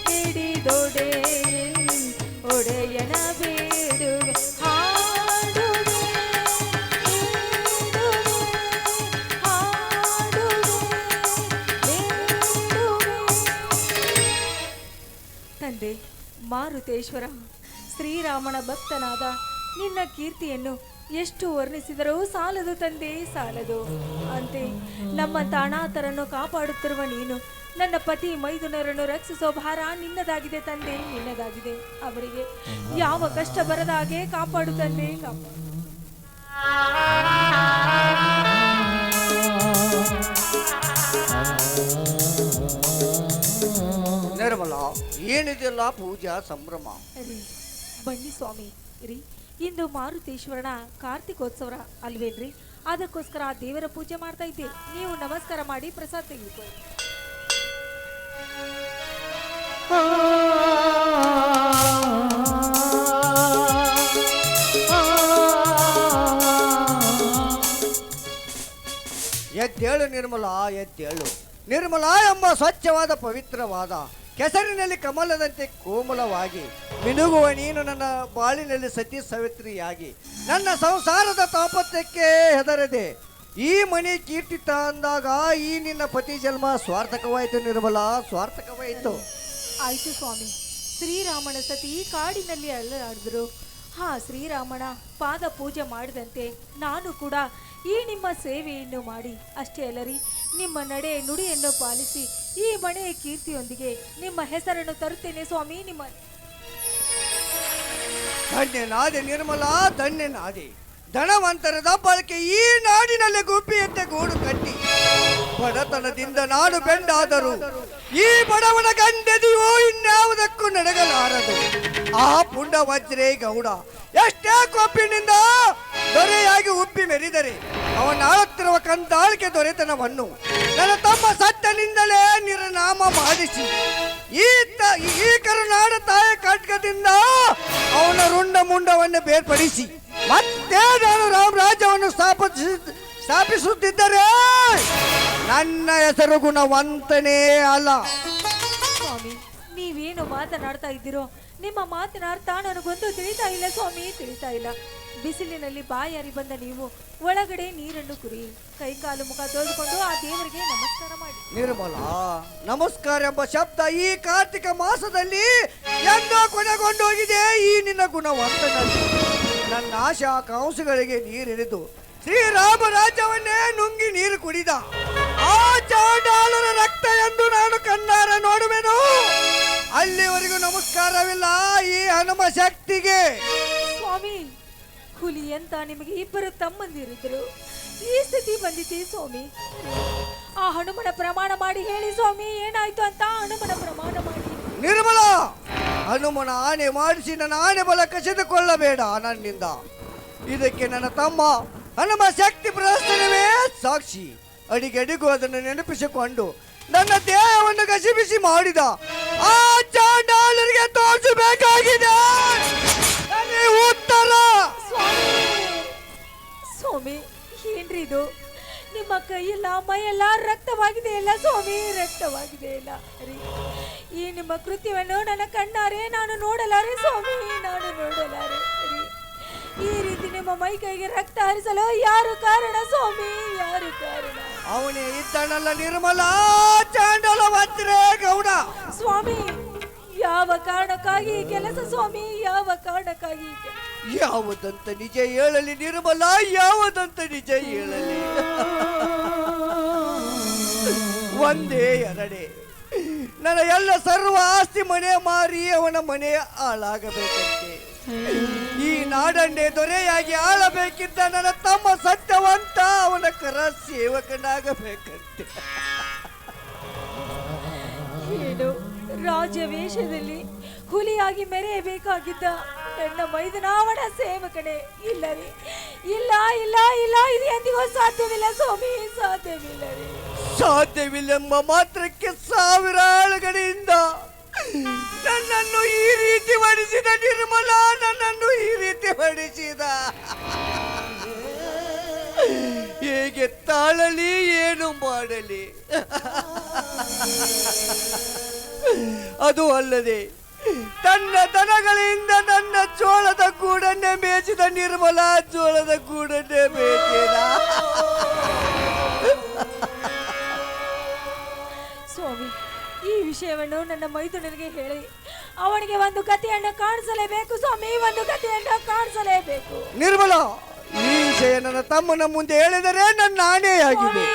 ಹಿಡಿದೋಡೆ ಒಡೆಯನ ಬೇಡುವೆ ಹಾಡುವೆ ತಂದೆ ಮಾರುತೇಶ್ವರ ಶ್ರೀರಾಮನ ಭಕ್ತನಾದ ನಿನ್ನ ಕೀರ್ತಿಯನ್ನು ಎಷ್ಟು ವರ್ಣಿಸಿದರೂ ಸಾಲದು ತಂದೆ ಸಾಲದು ಅಂತೆ ನಮ್ಮ ತಾಣಾತರನ್ನು ಕಾಪಾಡುತ್ತಿರುವ ನೀನು ನನ್ನ ಪತಿ ಮೈದುನರನ್ನು ರಕ್ಷಿಸೋ ಭಾರ ನಿನ್ನದಾಗಿದೆ ತಂದೆ ನಿನ್ನದಾಗಿದೆ ಅವರಿಗೆ ಯಾವ ಕಷ್ಟ ಬರದ ಹಾಗೆ ಕಾಪಾಡು ತಂದೆ ಕಾಪಾಡು ನಿರ್ಮಲ ಏನಿದೆಲ್ಲ ಪೂಜಾ ಸಂಭ್ರಮ. ರೀ ಬನ್ನಿ ಸ್ವಾಮಿ ರೀ ಇಂದು ಮಾರುತೇಶ್ವರನ ಕಾರ್ತಿಕೋತ್ಸವ ಅಲ್ವೇನ್ರಿ ಅದಕ್ಕೋಸ್ಕರ ದೇವರ ಪೂಜೆ ಮಾಡ್ತಾ ಇದ್ದೆ ನೀವು ನಮಸ್ಕಾರ ಮಾಡಿ ಪ್ರಸಾದ ತೆಗೆದುಕೊಳ್ಳಿ ಎದ್ದೇಳು ನಿರ್ಮಲ ಎದ್ದೇಳು. ನಿರ್ಮಲ ಎಂಬ ಸ್ವಚ್ಛವಾದ ಪವಿತ್ರವಾದ ಕೆಸರಿನಲ್ಲಿ ಕಮಲದಂತೆ ಕೋಮಲವಾಗಿ ಮಿನುಗುವ ನೀನು ನನ್ನ ಬಾಳಿನಲ್ಲಿ ಸತಿ ಸಾವಿತ್ರಿಯಾಗಿ ನನ್ನ ಸಂಸಾರದ ತಾಪತ್ಯಕ್ಕೆ ಹೆದರದೆ ಈ ಮನೆ ಕೀರ್ತಿತ ಅಂದಾಗ ಈ ನಿನ್ನ ಪತಿ ಜನ್ಮ ಸ್ವಾರ್ಥಕವಾಯಿತು ನಿರ್ಮಲ, ಸ್ವಾರ್ಥಕವಾಯಿತು. ಆಯ್ತು ಸ್ವಾಮಿ. ಶ್ರೀರಾಮನ ಸತಿ ಕಾಡಿನಲ್ಲಿ ಅಲ್ಲಾಡಿದ್ರು ಹಾ ಶ್ರೀರಾಮನ ಪಾದ ಪೂಜೆ ಮಾಡಿದಂತೆ ನಾನು ಕೂಡ ಈ ನಿಮ್ಮ ಸೇವೆಯನ್ನು ಮಾಡಿ ಅಷ್ಟೇ ಅಲ್ಲರಿ ನಿಮ್ಮ ನಡೆ ನುಡಿಯನ್ನು ಪಾಲಿಸಿ ಈ ಮನೆಯ ಕೀರ್ತಿಯೊಂದಿಗೆ ನಿಮ್ಮ ಹೆಸರನ್ನು ತರುತ್ತೇನೆ ಸ್ವಾಮಿ. ನಿಮ್ಮ ಧನ್ಯನಾದೆ ನಿರ್ಮಲ, ಧನ್ಯನಾದೆ. ಧನವಂತರ ದಬ್ಬಳಕೆ ಈ ನಾಡಿನಲ್ಲಿ ಗುಬ್ಬಿಯಂತೆ ಗೂಡು ಕಟ್ಟಿ ಬಡತನದಿಂದ ನಾಡು ಬೆಂಡಾದರು ಈ ಬಡವನ ಗಂಡೆದಿಯೋ ಇನ್ಯಾವುದಕ್ಕೂ ನಡೆಗಲಾರದು. ಆ ಪುಂಡ ವಜ್ರೇ ಗೌಡ ಎಷ್ಟೇ ಕೊಪ್ಪಿನಿಂದ ದೊರೆಯಾಗಿ ಉಪ್ಪಿ ಮೆರಿದರೆ ಅವನಾಳುತ್ತಿರುವ ಕಂದಾಳಿಕೆ ದೊರೆತನವನ್ನು ನನ್ನ ತಮ್ಮ ಸತ್ತನಿಂದಲೇ ನಿರ್ನಾಮ ಮಾಡಿಸಿ ಈ ಕರುನಾಡ ತಾಯ ಖಡ್ಗದಿಂದ ಅವನ ರುಂಡ ಮುಂಡವನ್ನು ಬೇರ್ಪಡಿಸಿ ಮತ್ತೆ ನಾನು ರಾಮರಾಜ್ಯವನ್ನು ಸ್ಥಾಪಿಸುತ್ತಿದ್ದರೆ ನನ್ನ ಹೆಸರು ಗುಣವಂತನೇ ಅಲ್ಲ. ಸ್ವಾಮಿ ನೀವೇನು ಮಾತನಾಡ್ತಾ ಇದ್ದೀರೋ ನಿಮ್ಮ ಮಾತಿನ ಅರ್ಥ ನನಗೊಂದು ತಿಳಿತಾ ಇಲ್ಲ ಸ್ವಾಮಿ, ತಿಳಿತಾ ಇಲ್ಲ. ಬಿಸಿಲಿನಲ್ಲಿ ಬಾಯಾರಿ ಬಂದ ನೀವು ಒಳಗಡೆ ನೀರನ್ನು ಕುರಿ ಕೈಕಾಲು ಮುಖ ತೊಳೆದುಕೊಂಡು ಆ ದೇವರಿಗೆ ನಮಸ್ಕಾರ ಮಾಡಿ. ನಿರ್ಮಲ, ನಮಸ್ಕಾರ ಎಂಬ ಶಬ್ದ ಈ ಕಾರ್ತಿಕ ಮಾಸದಲ್ಲಿ ಎಂದೋ ಕೊನೆಗೊಂಡು ಹೋಗಿದೆ. ಈ ನಿನ್ನ ಗುಣವಂತನಲ್ಲಿ ನನ್ನ ಆಶಾ ಕಾಂಸುಗಳಿಗೆ ನೀರಿಳಿದು ಶ್ರೀರಾಮ ರಾಜ್ಯವನ್ನೇ ನುಂಗಿ ನೀರು ಕುಡಿದ ಆ ಚಾಂಡಾಲರ ರಕ್ತ ಎಂದು ನಾನು ಕಣ್ಣಾರ ನೋಡುವೆನು. ಅಲ್ಲಿವರೆಗೂ ನಮಸ್ಕಾರವಿಲ್ಲ ಈ ಹನುಮ ಶಕ್ತಿಗೆ. ಸ್ವಾಮಿ ಹುಲಿ ಅಂತ ನಿಮಗೆ ಇಬ್ಬರು ತಮ್ಮಂದಿರಿದ್ರು, ಈ ಸ್ಥಿತಿ ಬಂದಿದೆ ಸ್ವಾಮಿ. ಆ ಹನುಮನ ಪ್ರಮಾಣ ಮಾಡಿ ಹೇಳಿ ಸ್ವಾಮಿ, ಏನಾಯ್ತು ಅಂತ ಹನುಮನ ಪ್ರಮಾಣ ಮಾಡಿ. ನಿರ್ಮಲ, ಹನುಮನ ಆಣೆ ಮಾಡಿಸಿ ನನ್ನ ಆಣೆ ಬಲ ಕಸಿದುಕೊಳ್ಳಬೇಡ ನನ್ನಿಂದ. ಇದಕ್ಕೆ ನನ್ನ ತಮ್ಮ ಹನುಮ ಶಕ್ತಿ ಪ್ರದರ್ಶನವೇ ಸಾಕ್ಷಿ. ಅಡಿಗಡಿಗೂ ಅದನ್ನು ನೆನಪಿಸಿಕೊಂಡು ನನ್ನ ದೇಹವನ್ನು ಗಸಿಬಿಸಿ ಮಾಡಿದ ಆ ಚಾಂಡಾಲರಿಗೆ ತೋರಿಸಬೇಕಾಗಿದೆ ಉತ್ತರ. ಸ್ವಾಮಿ ಏನ್ರಿ ಇದು? ನಿಮ್ಮ ಕೈಯೆಲ್ಲ ಮೈಯೆಲ್ಲ ರಕ್ತವಾಗಿದೆ ಇಲ್ಲ ಸ್ವಾಮಿ, ರಕ್ತವಾಗಿದೆ ಇಲ್ಲ ರೀ. ಈ ನಿಮ್ಮ ಕೃತ್ಯವನ್ನು ನನ್ನ ಕಣ್ಣಾರೆ ನಾನು ನೋಡಲಾರೆ ಸ್ವಾಮಿ, ನಾನು ನೋಡಲಾರೆ ರೀ. ಈ ರೀತಿ ನಿಮ್ಮ ಮೈ ಕೈಗೆ ರಕ್ತ ಹರಿಸಲು ಯಾರು ಕಾರಣ ಸ್ವಾಮಿ, ಯಾರು ಕಾರಣ? ಅವನೇ ಇದ್ದನಲ್ಲ ನಿರ್ಮಲ ಚಾಂಡಾಲ ವಜ್ರೇ ಗೌಡ. ಸ್ವಾಮಿ ಯಾವ ಕಾರಣಕ್ಕಾಗಿ ಈ ಕೆಲಸ ಸ್ವಾಮಿ, ಯಾವ ಕಾರಣಕ್ಕಾಗಿ ಈ ಕೆಲಸ? ಯಾವುದಂತ ನಿಜ ಹೇಳಲಿ ನಿರ್ಮಲ, ಯಾವುದಂತ ನಿಜ ಹೇಳಲಿ? ಒಂದೇ ಎರಡೇ, ನನ್ನ ಎಲ್ಲ ಸರ್ವ ಆಸ್ತಿ ಮನೆ ಮಾರಿ ಅವನ ಮನೆ ಹಾಳಾಗಬೇಕಂತೆ. ಈ ನಾಡನ್ನೇ ದೊರೆಯಾಗಿ ಆಳಬೇಕಿದ್ದ ನನ್ನ ತಮ್ಮ ಸತ್ಯವಂತ ಅವನ ಕರ ಸೇವಕನಾಗಬೇಕಂತೆ. ಏನು ರಾಜ ವೇಷದಲ್ಲಿ ಹುಲಿಯಾಗಿ ಮೆರೆಯಬೇಕಾಗಿದ್ದ ನನ್ನ ಮೈದನಾವಣ ಸೇವಕನೇ ಇಲ್ಲ ರೀ, ಇಲ್ಲ ಇಲ್ಲ ಇಲ್ಲ, ಇದು ಎಂದಿಗೂ ಸಾಧ್ಯವಿಲ್ಲ ಸ್ವಾಮಿ, ಸಾಧ್ಯವಿಲ್ಲ ರೀ. ಸಾಧ್ಯವಿಲ್ಲೆಂಬ ಮಾತ್ರಕ್ಕೆ ಸಾವಿರ ಆಳುಗಳಿಂದ ನನ್ನನ್ನು ಈ ರೀತಿ ಹೊಡಿಸಿದ ನಿರ್ಮಲ, ನನ್ನನ್ನು ಈ ರೀತಿ ಹೊಡಿಸಿದ. ಹೇಗೆ ತಾಳಲಿ, ಏನು ಮಾಡಲಿ? ಅದು ಅಲ್ಲದೆ ತನ್ನ ದನಗಳಿಂದ ನನ್ನ ಜೋಳದ ಗೂಡನ್ನೇ ಮೇಯಿಸಿದ ನಿರ್ಮಲ, ಜೋಳದ ಗೂಡನ್ನೇ ಮೇಯಿಸಿದ. ಸ್ವಾಮಿ ಈ ವಿಷಯವನ್ನು ನನ್ನ ಮೈದುನನಿಗೆ ಹೇಳಿ ಅವನಿಗೆ ಒಂದು ಕಥೆಯನ್ನು ಕಾಣಿಸಲೇಬೇಕು ಸ್ವಾಮಿ, ಒಂದು ಕಥೆಯನ್ನು ಕಾಣಿಸಲೇಬೇಕು. ನಿರ್ಮಲ, ಈ ವಿಷಯ ನನ್ನ ತಮ್ಮನ ಮುಂದೆ ಹೇಳಿದರೆ ನನ್ನ ಆಣೆಯಾಗಿದೆ.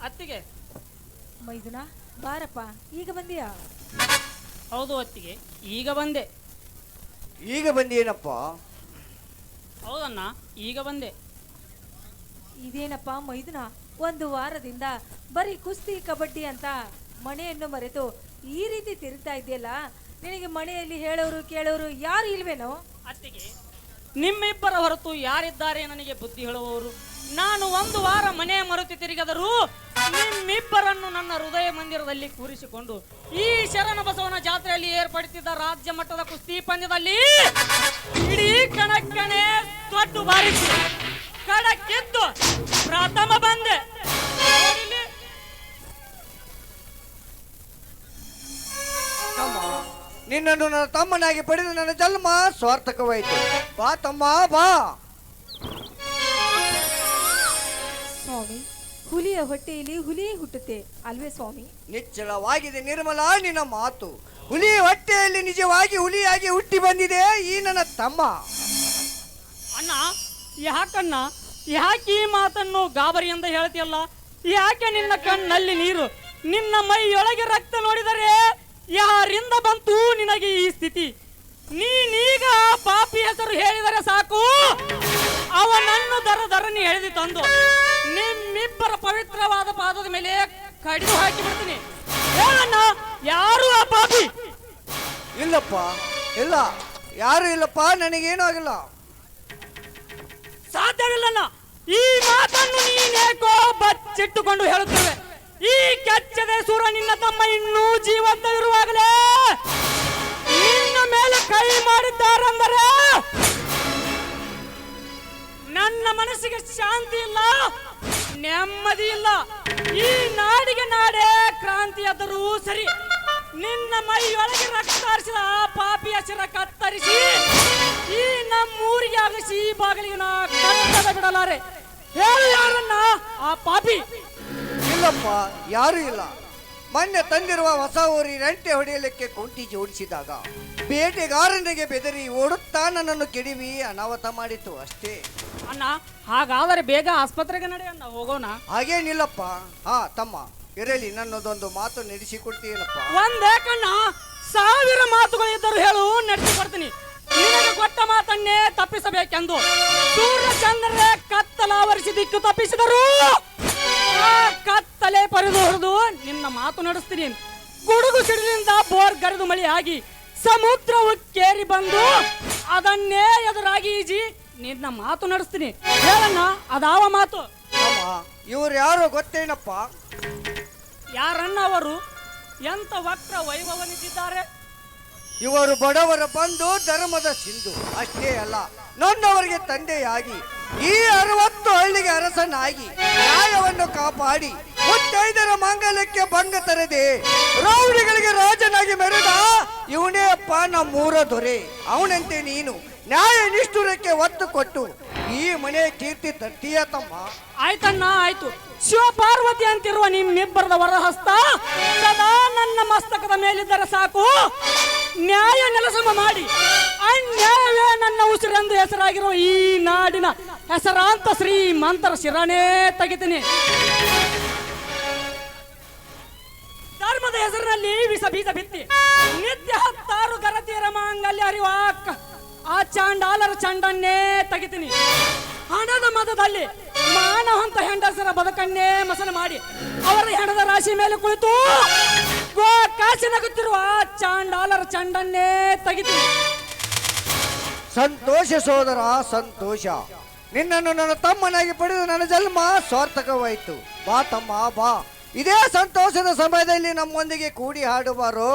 ಅತ್ತಿಗೆ, ಮೈದುನ ಬಾರಪ್ಪ, ಈಗ ಬಂದಿಯಾ? ಹೌದು ಅತ್ತಿಗೆ, ಈಗ ಬಂದೆ. ಈಗ ಬಂದೇನಪ್ಪ? ಹೌದಣ್ಣ, ಈಗ ಬಂದೆ. ಇದೇನಪ್ಪ ಮೈದುನ, ಒಂದು ವಾರದಿಂದ ಬರೀ ಕುಸ್ತಿ ಕಬಡ್ಡಿ ಅಂತ ಮನೆಯನ್ನು ಮರೆತು ಈ ರೀತಿ ತಿರುಗ್ತಾ ಇದೆಯಲ್ಲ, ನಿನಗೆ ಮನೆಯಲ್ಲಿ ಹೇಳೋರು ಕೇಳೋರು ಯಾರು ಇಲ್ವೇನೋ? ಅತ್ತಿಗೆ, ನಿಮ್ಮಿಬ್ಬರ ಹೊರತು ಯಾರಿದ್ದಾರೆ ನನಗೆ ಬುದ್ಧಿ ಹೇಳುವವರು? ನಾನು ಒಂದು ವಾರ ಮನೆ ಮರೆತು ತಿರುಗದರೂ ನಿಮ್ಮಿಬ್ಬರನ್ನು ನನ್ನ ಹೃದಯ ಮಂದಿರದಲ್ಲಿ ಕೂರಿಸಿಕೊಂಡು ಈ ಶರಣ ಬಸವನ ಜಾತ್ರೆಯಲ್ಲಿ ಏರ್ಪಡಿಸಿದ್ದ ರಾಜ್ಯ ಮಟ್ಟದ ಕುಸ್ತಿ ಪಂದ್ಯದಲ್ಲಿ ಇಡೀ ಕಣಕ್ಕಣೆ ತೊಟ್ಟು ಬಾರಿಸಿ ಕಡಕ್ಕಿದ್ದು ಪ್ರಥಮ ಬಂದೆ. ನಿನ್ನನ್ನು ನನ್ನ ತಮ್ಮನಾಗಿ ಪಡೆದ ನನ್ನ ಜನ್ಮ ಸ್ವಾರ್ಥಕವಾಯಿತು. ಬಾ ತಮ್ಮ ಬಾ. ಸ್ವಾಮಿ, ಹುಲಿಯ ಹೊಟ್ಟೆಯಲ್ಲಿ ಹುಲಿಯೇ ಹುಟ್ಟುತ್ತೆ ಅಲ್ವೇ ಸ್ವಾಮಿ? ನಿಚ್ಚಳವಾಗಿದೆ ನಿರ್ಮಲ ನಿನ್ನ ಮಾತು. ಹುಲಿ ಹೊಟ್ಟೆಯಲ್ಲಿ ನಿಜವಾಗಿ ಹುಲಿಯಾಗಿ ಹುಟ್ಟಿ ಬಂದಿದೆ ಈ ನನ್ನ ತಮ್ಮ. ಅಣ್ಣ, ಯಾಕಣ್ಣ ಯಾಕೆ ಈ ಮಾತನ್ನು ಗಾಬರಿಯಿಂದ ಹೇಳ್ತೀಯಲ್ಲ? ಯಾಕೆ ನಿನ್ನ ಕಣ್ಣಲ್ಲಿ ನೀರು, ನಿನ್ನ ಮೈಯೊಳಗೆ ರಕ್ತ ನೋಡಿದರೆ ಯಾರಿಂದ ಬಂತು ನಿನಗೆ ಈ ಸ್ಥಿತಿ? ನೀನೀಗ ಪಾಪಿ ಹೆಸರು ಹೇಳಿದರೆ ಸಾಕು, ಅವನನ್ನು ದರನಿ ಎಳೆದು ತಂದು ನಿಮ್ಮಿಬ್ಬರ ಪವಿತ್ರವಾದ ಪಾದದ ಮೇಲೆ ಕಡಿದು ಹಾಕಿ ಬಿಡ್ತೀನಿ. ಹೇಳಣ್ಣ, ಯಾರು ಆ ಪಾಪಿ? ಇಲ್ಲಪ್ಪ, ಇಲ್ಲ, ಯಾರು ಇಲ್ಲಪ್ಪ, ನನಗೇನು ಆಗಿಲ್ಲ. ಸಾಧ್ಯವಿಲ್ಲಣ್ಣ, ಈ ಮಾತನ್ನು ನೀನೇಕೋ ಬಚ್ಚಿಟ್ಟುಕೊಂಡು ಹೇಳುತ್ತೇವೆ. ಈ ಕೆಚ್ಚದೆ ಸೂರ ನಿನ್ನ ತಮ್ಮ ಇನ್ನೂ ಜೀವಂತವಿರುವಾಗಲೇ ನಿನ್ನ ಮೇಲೆ ಕೈ ಮಾಡಿದ್ದಾರೆಂದರೆ ನನ್ನ ಮನಸ್ಸಿಗೆ ಶಾಂತಿ ಇಲ್ಲ, ನೆಮ್ಮದಿ ಇಲ್ಲ. ಈ ನಾಡಿಗೆ ನಾಡೇ ಕ್ರಾಂತಿ ಆದರೂ ಸರಿ, ನಿನ್ನ ಮೈಯೊಳಗೆ ರಕ್ತ ಹರಿಸಿದ ಆ ಪಾಪಿಯ ಶಿರ ಕತ್ತರಿಸಿ ಈ ನಮ್ಮೂರಿಗೆ ಆಗಿಸಿ ಈ ಬಾಗಿಲಿಗೆ ನಾ ಕತ್ತದ ಬಿಡಲಾರೆ. ಹೇಳು, ಯಾರನ್ನ ಆ ಪಾಪಿ? ಇಲ್ಲಪ್ಪ, ಯಾರು ಇಲ್ಲ. ಮೊನ್ನೆ ತಂದಿರುವ ಹೊಸ ಊರಿ ರಂಟೆ ಹೊಡೆಯಲಿಕ್ಕೆ ಕುಂಟಿ ಜೋಡಿಸಿದಾಗ ಬೇಟೆಗಾರನಿಗೆ ಬೆದರಿ ಓಡುತ್ತಾ ನನ್ನನ್ನು ಕೆಡವಿ ಅನಾಹುತ ಮಾಡಿತು ಅಷ್ಟೇ. ಅಣ್ಣ ಹಾಗಾದರೆ ಬೇಗ ಆಸ್ಪತ್ರೆಗೆ ನಡೆ ಅಣ್ಣ, ಹೋಗೋಣ. ಹಾಗೇನಿಲ್ಲಪ್ಪ. ತಮ್ಮ ಇರಲಿ, ನನ್ನದೊಂದು ಮಾತು ನಡೆಸಿಕೊಡ್ತೀನಪ್ಪ. ಒಂದೇ ಕಣ್ಣ, 1000 ಮಾತುಗಳಿದ್ದರು ಹೇಳು, ನಡೆಸಿಕೊಡ್ತೀನಿ. ನಿನಗೆ ಕೊಟ್ಟ ಮಾತನ್ನೇ ತಪ್ಪಿಸಬೇಕೆಂದು ಸೂರ್ಯಚಂದ್ರರೇ ಕತ್ತಲಾವರಿಸಿ ದಿಕ್ಕು ತಪ್ಪಿಸಿದರು. ಆ ಕತ್ತಲೆ ಪರಿದು ಹೊಡೆದು ನಿನ್ನ ಮಾತು ನಡೆಸ್ತೀನಿ. ಗುಡುಗು ಸಿಡಿಲಿಂದ ಬೋರ್ ಗರಿದು ಮಳೆ ಆಗಿ ಸಮುದ್ರವು ಕೇರಿ ಬಂದು ಅದನ್ನೇ ಎದುರಾಗಿ ಈಜಿ ನಿನ್ನ ಮಾತು ನಡೆಸ್ತೀನಿ. ಹೇಳಣ್ಣ, ಅದಾವ ಮಾತು? ತಮ್ಮ, ಇವ್ರು ಯಾರು ಗೊತ್ತೇನಪ್ಪ? ಯಾರನ್ನ ಅವರು? ಎಂತ ವಕ್ರ ವೈಭವನಿದ್ದಾರೆ. ಇವರು ಬಡವರ ಬಂಧು, ಧರ್ಮದ ಸಿಂಧು. ಅಷ್ಟೇ ಅಲ್ಲ, ನನ್ನವರಿಗೆ ತಂದೆಯಾಗಿ ಈ 60 ಹಳ್ಳಿಗೆ ಅರಸನಾಗಿ ನ್ಯಾಯವನ್ನು ಕಾಪಾಡಿ ಮುತ್ತೈದರ ಮಾಂಗಲ್ಯಕ್ಕೆ ಭಂಗ ತರದೆ ರೌಡಿಗಳಿಗೆ ರಾಜನಾಗಿ ಮೆರೆದ ಇವನೇ ಅಪ್ಪ ನಮ್ಮೂರ ದೊರೆ. ಅವನಂತೆ ನೀನು ನ್ಯಾಯ ನಿಷ್ಠುರಕ್ಕೆ ಒತ್ತು ಕೊಟ್ಟು ಈ ಮನೆ ಕೀರ್ತಿ ತರ್ತೀಯ ತಮ್ಮ. ಆಯ್ತಣ್ಣ, ಆಯ್ತು. ಶಿವಪಾರ್ವತಿ ಅಂತಿರುವ ನಿಮ್ಮಿಬ್ಬರದ ವರಹಸ್ತ ಸದಾ ನನ್ನ ಮಸ್ತಕದ ಮೇಲಿದ್ದರೆ ಸಾಕು. ನ್ಯಾಯ ನೆಲಸಮ ಮಾಡಿ ಅನ್ಯಾಯವೇ ನನ್ನ ಉಸಿರೆಂದು ಹೆಸರಾಗಿರೋ ಈ ನಾಡಿನ ಹೆಸರಾಂತ ಶ್ರೀಮಂತರ ಶಿರನೇ ತೆಗಿತೀನಿ. ಧರ್ಮದ ಹೆಸರಿನಲ್ಲಿ ವಿಷ ಬೀಜ ಬಿತ್ತಿ ನಿತ್ಯ 10 ಗರತಿಯರ ಮಾಂಗಲ್ಯ ಅರಿವ ಆ ಚಾಂಡಾಲರ ಚಂಡನ್ನೇ ತೆಗಿತೀನಿ. ಹಣದ ಮದದಲ್ಲಿ ಮಾನವಂತ ಹೆಂಡಸರ ಬದುಕನ್ನೇ ಮಸನ ಮಾಡಿ ಅವರ ಹೆಣದ ರಾಶಿ ಮೇಲೆ ಕುಳಿತು ಕಾಸಿನಗುತ್ತಿರುವ ಚಾಂಡಾಲರ ಚಂಡನ್ನೇ ತೆಗಿತೀನಿ. ಸಂತೋಷ ಸೋದರ, ಸಂತೋಷ. ನಿನ್ನನ್ನು ನನ್ನ ತಮ್ಮನಾಗಿ ಪಡೆದು ನನ್ನ ಜನ್ಮ ಸಾರ್ಥಕವಾಯಿತು. ಬಾ ತಮ್ಮ ಬಾ, ಇದೇ ಸಂತೋಷದ ಸಮಯದಲ್ಲಿ ನಮ್ಮೊಂದಿಗೆ ಕೂಡಿ ಹಾಡುವಾರು.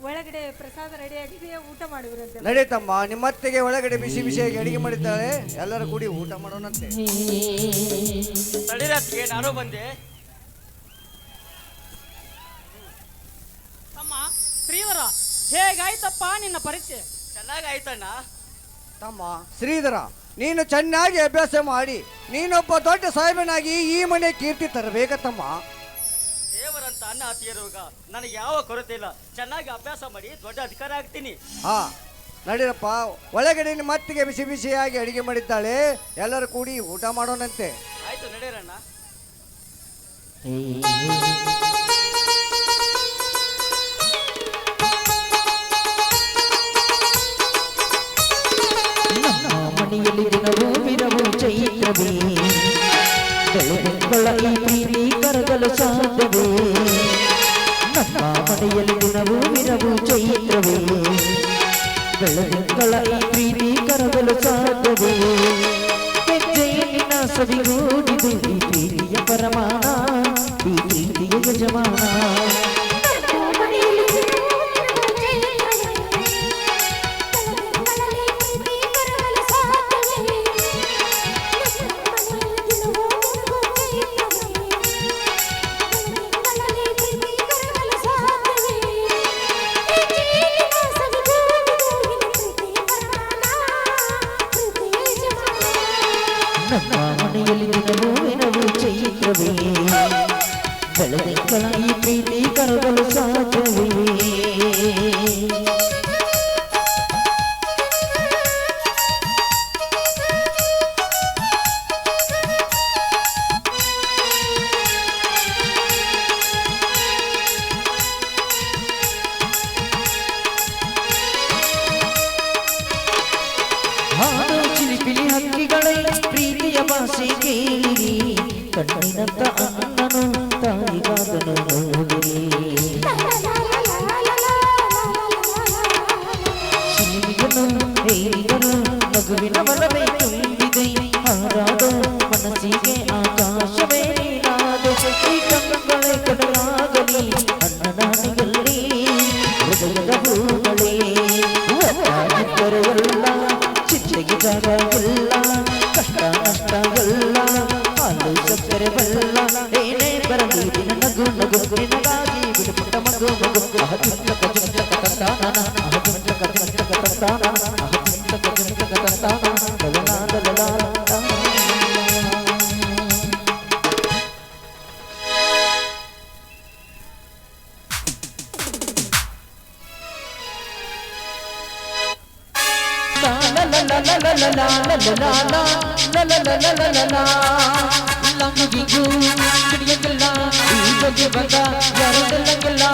ಒಳಗಡೆ ಪ್ರಸಾದ ರೆಡಿ ಆಗಿದೆ, ಊಟ ಮಾಡುವಿರಂತೆ. ನಡೀತಮ್ಮ, ನಿಮ್ಮತ್ತೆಗೆ ಒಳಗಡೆ ಬಿಸಿ ಬಿಸಿಯಾಗಿ ಅಡಿಗೆ ಮಾಡಿದ್ದಾಳೆ, ಎಲ್ಲರೂ ಕೂಡಿ ಊಟ ಮಾಡೋಣಂತೆ. ತಡಿರತ್ಗೆ ನಾನು ಬಂದೆ. ತಮ್ಮ ಶ್ರೀಧರ, ಹೇಗಾಯ್ತಪ್ಪ ನಿನ್ನ ಪರೀಕ್ಷೆ? ಚೆನ್ನಾಗಾಯ್ತಣ್ಣ. ತಮ್ಮ ಶ್ರೀಧರ, ನೀನು ಚೆನ್ನಾಗಿ ಅಭ್ಯಾಸ ಮಾಡಿ ನೀನೊಬ್ಬ ದೊಡ್ಡ ಸಾಹೇಬನಾಗಿ ಈ ಮನೆ ಕೀರ್ತಿ ತರಬೇಕತ್ತಮ್ಮ. ದೇವರಂತ ಅನ್ನ ಅತಿಯರುವಾಗ ನನಗೆ ಯಾವ ಕೊರತೆ ಇಲ್ಲ. ಚೆನ್ನಾಗಿ ಅಭ್ಯಾಸ ಮಾಡಿ ದೊಡ್ಡ ಅಧಿಕಾರ ಆಗ್ತೀನಿ. ಹಾ ನಡೀರಪ್ಪ, ಒಳಗಡೆ ನಿಮ್ಮತ್ತಿಗೆ ಬಿಸಿ ಬಿಸಿಯಾಗಿ ಅಡಿಗೆ ಮಾಡಿದ್ದಾಳೆ, ಎಲ್ಲರೂ ಕೂಡಿ ಊಟ ಮಾಡೋಣಂತೆ. ಆಯ್ತು ನಡೀರಣ್ಣ. ಮನೆಯಲ್ಲಿ ದಿನವೂ ವಿರವು ಚೈತ್ರವೇ, ಬೆಳದಿಂಗಳ ಈ ಪ್ರೀತಿ ಕರಗಲು ಸಾಧ್ಯವೇ? ನಮ್ಮ ಮನೆಯಲ್ಲಿ ದಿನವೂ ವಿರವು ಚೈತ್ರವೇ, ಬೆಳದಿಂಗಳ ಈ ಪ್ರೀತಿ ಕರಗಲು ಸಾಧ್ಯವೇ? ಹೆಜ್ಜೆಯ ನಿನ್ನ ಸವಿಗೂಡಿದೆ ಈ ಪ್ರೀತಿಯ ಪರಮಾನ, ಈ ಪ್ರೀತಿಯ ಯಜಮಾನ. ನಮ್ಮ ಮನೆಯಲ್ಲಿ ದಿನವೂ ವಿನವೂ ಚೈತ್ರವೇ, ಬೆಳದಿಂಗಳ ಈ ಪ್ರೀತಿ ಕರಗಲು ಸಾಧ್ಯವೇ? ಹಾಡು ಚಿಲಿಪಿಲಿ ಹಕ್ಕಿಗಳೇ ಪ್ರೀತಿಯ ಭಾಷೆ ಕೇಳಿರಿ, ಕಣ್ಣಿನಂತ ಅಣ್ಣನು ತಾಯಿಗಾದನು ನೋಡಿರಿ. ಶಿಲಿಗನು ಹೇರಿಗನು ಮಗುವಿನ ಮನವೇ ತುಂಬಿದೆ, ಹಾರಾಡು ಮನಸ್ಸಿಗೆ ಆಕಾಶವೇ ನೀನಾದೆ. ಈ ಕಣ್ಣುಗಳೇ ಕಡಲಾಗಲಿ ಅಣ್ಣನಾಣಿಗಲ್ಲಿ ಹೃದಯದ ಹೂಗಳೇ, ಒಟ್ಟಾಗಿದ್ದರೆಲ್ಲ ಚಿಚ್ಚೆಗೆ ಜಾಗ ಇಲ್ಲ, ಕಷ್ಟ ನಷ್ಟ ಎಲ್ಲ ಹಾಲು ಸಕ್ಕರೆ ಬಲ್ಲ. ಏನೇ ಬರಲಿ ದಿನ ನಗು ನಗು ನಿನಗಾಗಿ ಬಿಡುಪುಟ್ಟ ಮಗು ಮಗು. ಅಹಜುಂಟಕ ಜುಂಟಕ ತಂತಾನ, ಅಹಜುಂಟಕ ಜುಂಟಕ ತಂತಾನ, ಅಹಜುಂಟಕ ಜುಂಟಕ ತಂತಾನ, ಲಲಲಾ ಲಲಲಾ ಲಲಲಾ. ಲಂಗಿಗೂ ಹಿಡಿಯಂಗಿಲ್ಲ ಈ ಬಗ್ಗೆ ಬಂದ ಯಾರನ್ನೆಲ್ಲಂಗಿಲ್ಲ,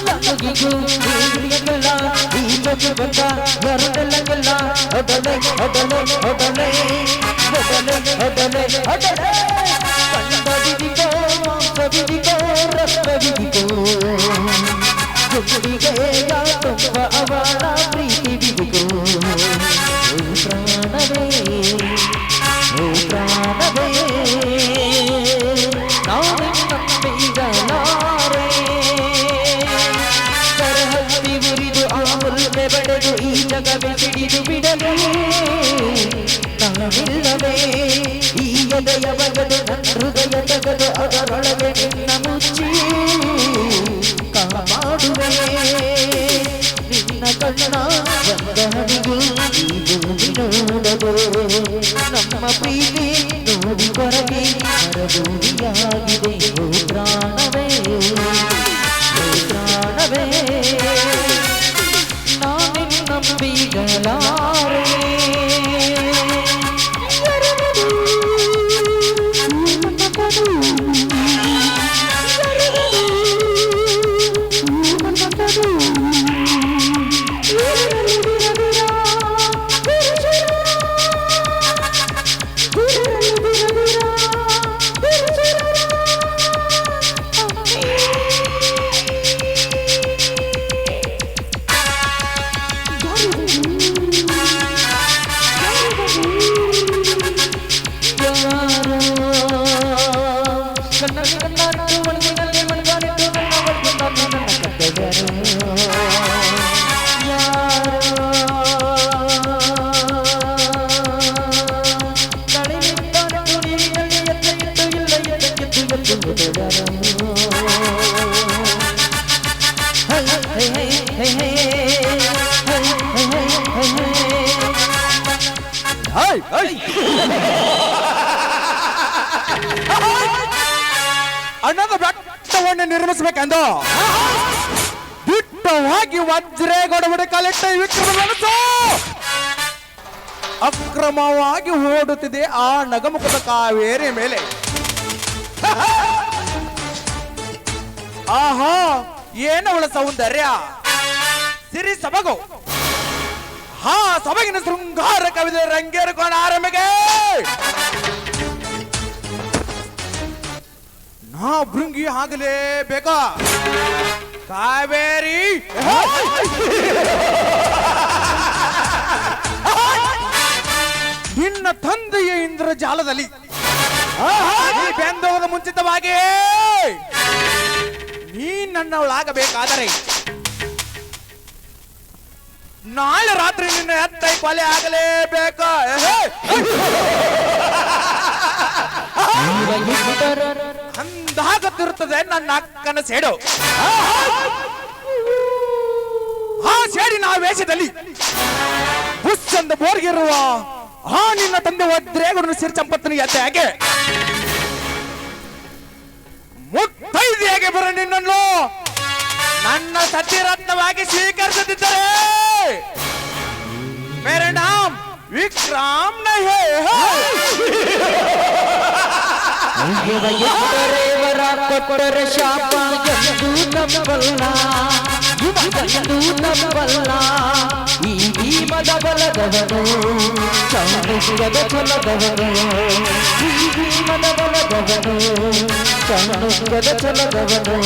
ಲಂಗಿಗೂ ಹಿಡಿಯಂಗಿಲ್ಲ ಈ ಬಗ್ಗೆ ಬಂದ ಯಾರನ್ನೆಲ್ಲಂಗಿಲ್ಲ. ಒಡಲೆ ಒಡಲೆ ಒಡಲೆ ಒಡಲೆ ಒಡಲೆ ಒಡಲೆ ಕಂಡವಿದಿಗೋ ಕವಿದಿಗೋ ರಕ್ತವಿದಿಗೋ, ಗುಡಿಗೆ ತುಂಬ ಅವಳ ಪ್ರೀತಿ ಬಿದಿಗೋ. ಪ್ರಾಣವೇ ಓ ಪ್ರಾಣವೇ, ನಾನಿನ್ನೀಗಲಾರೆ ಕರಹತ್ತಿ ಉರಿದು ಆ ಮುಲ್ಲೆ ಬೆಳೆದು ಈ ಜಗವೇ ಹಿಡಿದು ಬಿಡಲೇ ನಾನಿಲ್ಲವೇ? ಈ ಎದೆಯ ಬಗದು ನನ್ನ ಹೃದಯ ತೆಗೆದು ಅದರೊಳಗೆ ನಿನ್ನ ಮುಚ್ಚಿ ಕಾಪಾಡುವೆ. ನಿನ್ನ ಕಣ್ಣ ಬಂದನಿಗೂ ಈ ಭೂಮಿ ನೋಡಲು, ನಮ್ಮ ಪ್ರೀತಿ ನೋಡಿ ಕೊರಗಿ ಮರಭೂಮಿಯಾಗಿದೆ. ಓ ಪ್ರಾಣವೇ ಓ ಪ್ರಾಣವೇ, ನಾನಿನ್ನಂಬಿಗಲಾರೆ. ಹೈ ಹೈ ಹೈ ಹೈ ಹೈ ಹೈ ಅಣ್ಣದ ಬೆಟ್ಟವನ್ನು ನಿರ್ಮಿಸಬೇಕೆಂದು ದಿಟ್ಟವಾಗಿ ವಜ್ರೇಗೌಡ ಕಾಲಿಟ್ಟ ವಿಕ್ರಮ ಮನಸ್ಸು ಅಕ್ರಮವಾಗಿ ಓಡುತ್ತಿದೆ ಆ ನಗಮುಖದ ಕಾವೇರಿ ಮೇಲೆ. ಆಹಾ, ಏನವಳ ಸೌಂದರ್ಯ, ಸಿರಿ ಸಬಗು, ಹಾ ಸಬಗಿನ ಶೃಂಗಾರ ಕವಿದೆ ರಂಗೇರಿಕೋಣ ಆರಂಭಿಗೆ. ನಾ ಭೃಂಗಿ ಆಗಲೇಬೇಕಾ ಕಾವೇರಿ. ನಿನ್ನ ತಂದೆಯ ಇಂದ್ರಜಾಲದಲ್ಲಿ ಬೆಂದೋದ ಮುಂಚಿತವಾಗಿ ನೀ ನನ್ನವಳಾಗಬೇಕಾದರೆ ನಾಳೆ ರಾತ್ರಿ ನಿನ್ನ ಎತ್ತೈ ಕೊಲೆ ಆಗಲೇಬೇಕು. ಅಂದಾಗುತ್ತಿರುತ್ತದೆ ನನ್ನ ಅಕ್ಕನ ಸೇಡು. ಆ ಸೇಡಿನ ವೇಷದಲ್ಲಿ ಹುಚ್ಚಂದ ಬೋರ್ಗಿರುವ ಆ ನಿನ್ನ ತಂದೆ ವಜ್ರೇಗೌಡನ ಸಿರಿ ಸಂಪತ್ತನ ಎತ್ತೆ ಹಾಗೆ ಮುತ್ತೈದೆಯಾಗಿ ಬರ ನಿನ್ನನ್ನು ನನ್ನ ಸತ್ಯರತ್ನವಾಗಿ ಸ್ವೀಕರಿಸುತ್ತಿದ್ದರೆ ಮೇರೆ ನಾಮ್ ವಿಕ್ರಮ್ ನಹಿ ಕೊಟ್ಟರೆ ಶಾಪ ಎಂದು ನಂಬಲ್ಲ, ಎಂದು ನಂಬಲ್ಲ. ಈ ಭೀಮದ ಬಲದವನು ಚಾಣುಕ್ಯದ ಛಲದವನು, ಈ ಭೀಮದ ಬಲದವನು ಚಾಣುಕ್ಯದ ಛಲದವನು.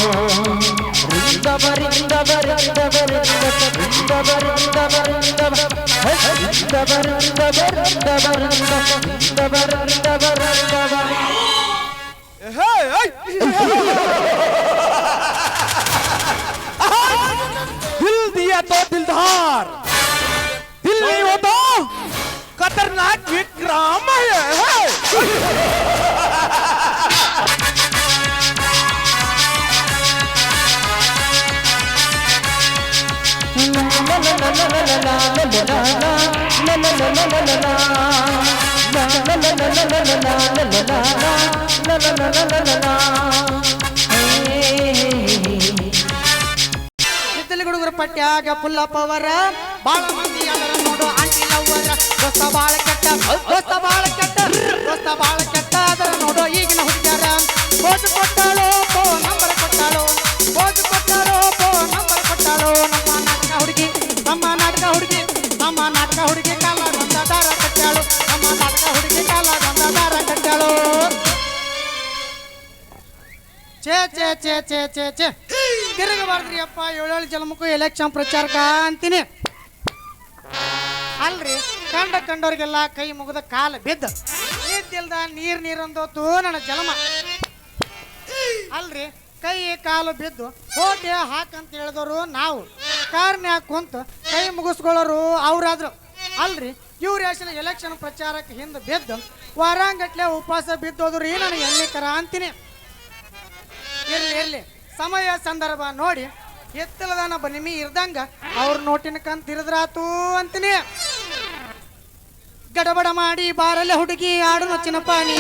दिल दिया तो दिलदार, दिल नहीं हो तो खतरनाक विक्रम है. ಹುಡುಗರ ಪಟ್ಯಾಗ ಪುಲ್ಲಪ್ಪ ಅವರ ಬಾಳ ಮಂದಿ ಅದರ ನೋಡು ಆಂಟಿ ಲವ್ವರ. ದೋಸ್ತ ಬಾಳ ಕೆಟ್ಟ, ದೋಸ್ತ ಬಾಳ ಕೆಟ್ಟ, ದೋಸ್ತ ಬಾಳ ಕೆಟ್ಟ ಅದರ ನೋಡು ಈಗಿನ ಹುಡುಗ್ಯಾರ. ಬೋಜು ಕೊಟ್ಟಾಳೋ ಪೋ ನಂಬರ್ ಕೊಟ್ಟಾಳೋ, ಬೋಜು ಕೊಟ್ಟಾಳೋ ಪೋ ನಂಬರ್ ಕೊಟ್ಟಾಳೋ. ನಮ್ಮ ನಾಟಕ ಹುಡುಗಿ, ನಮ್ಮ ನಾಟಕ ಹುಡುಗಿ, ನಮ್ಮ ನಾಟಕ ಹುಡುಗಿ ಕಾಲ ಗಂಧ ದಾರ ಕಟ್ಟಾಳು, ನಮ್ಮ ನಾಟಕ ಹುಡುಗಿ ಕಾಲ ಗಂಧ ದಾರ ಕಟ್ಟಾಳು. ಛೇ ಛೇ ಛೇ ಛೇ ಛೇ ಛೇ ತಿರುಗಬಾರ್ದ್ರಿ ಅಪ್ಪ, ಏಳೇಳು ಜನ್ಮಕ್ಕೂ ಎಲೆಕ್ಷನ್ ಪ್ರಚಾರಕ ಅಂತೀನಿ. ಅಲ್ರಿ ಕಂಡವ್ರಿಗೆಲ್ಲ ಕೈ ಮುಗಿದ ಕಾಲ ಬಿದ್ದ ನಿದ್ದಿಲ್ದ ನೀರಂದೋತು ನನ್ನ ಜನ್ಮ. ಅಲ್ರಿ ಕೈ ಕಾಲು ಬಿದ್ದು ಹೋಗಿ ಹಾಕಂತ ಹೇಳಿದವರು ನಾವು, ಕಾರ್ನ್ಯಾಗ ಕುಂತು ಕೈ ಮುಗಿಸ್ಕೊಳ್ಳೋರು ಅವ್ರಾದ್ರು. ಅಲ್ರಿ ಇವ್ರ ಹೆಸರು ಎಲೆಕ್ಷನ್ ಪ್ರಚಾರಕ್ಕೆ ಹಿಂದೆ ಬಿದ್ದು ವಾರಾಂಗಟ್ಲೆ ಉಪವಾಸ ಬಿದ್ದೋದ್ರಿ ನನಗೆ ಎನ್ನಿಕರ ಅಂತೀನಿ. ಇರ್ಲಿ ಸಮಯ ಸಂದರ್ಭ ನೋಡಿ ಎತ್ತಲದಾನ ಬನ್ನಿಮಿ ಇರ್ದಂಗ ಅವ್ರ ನೋಟಿನ ಕಂತ ಇರದ್ರಾತು ಅಂತೀನಿ. ಗಡಬಡ ಮಾಡಿ ಬಾರಲ್ಲ ಹುಡುಗಿ ಆಡು ನಚ್ಚಿನ ಪಾನಿ,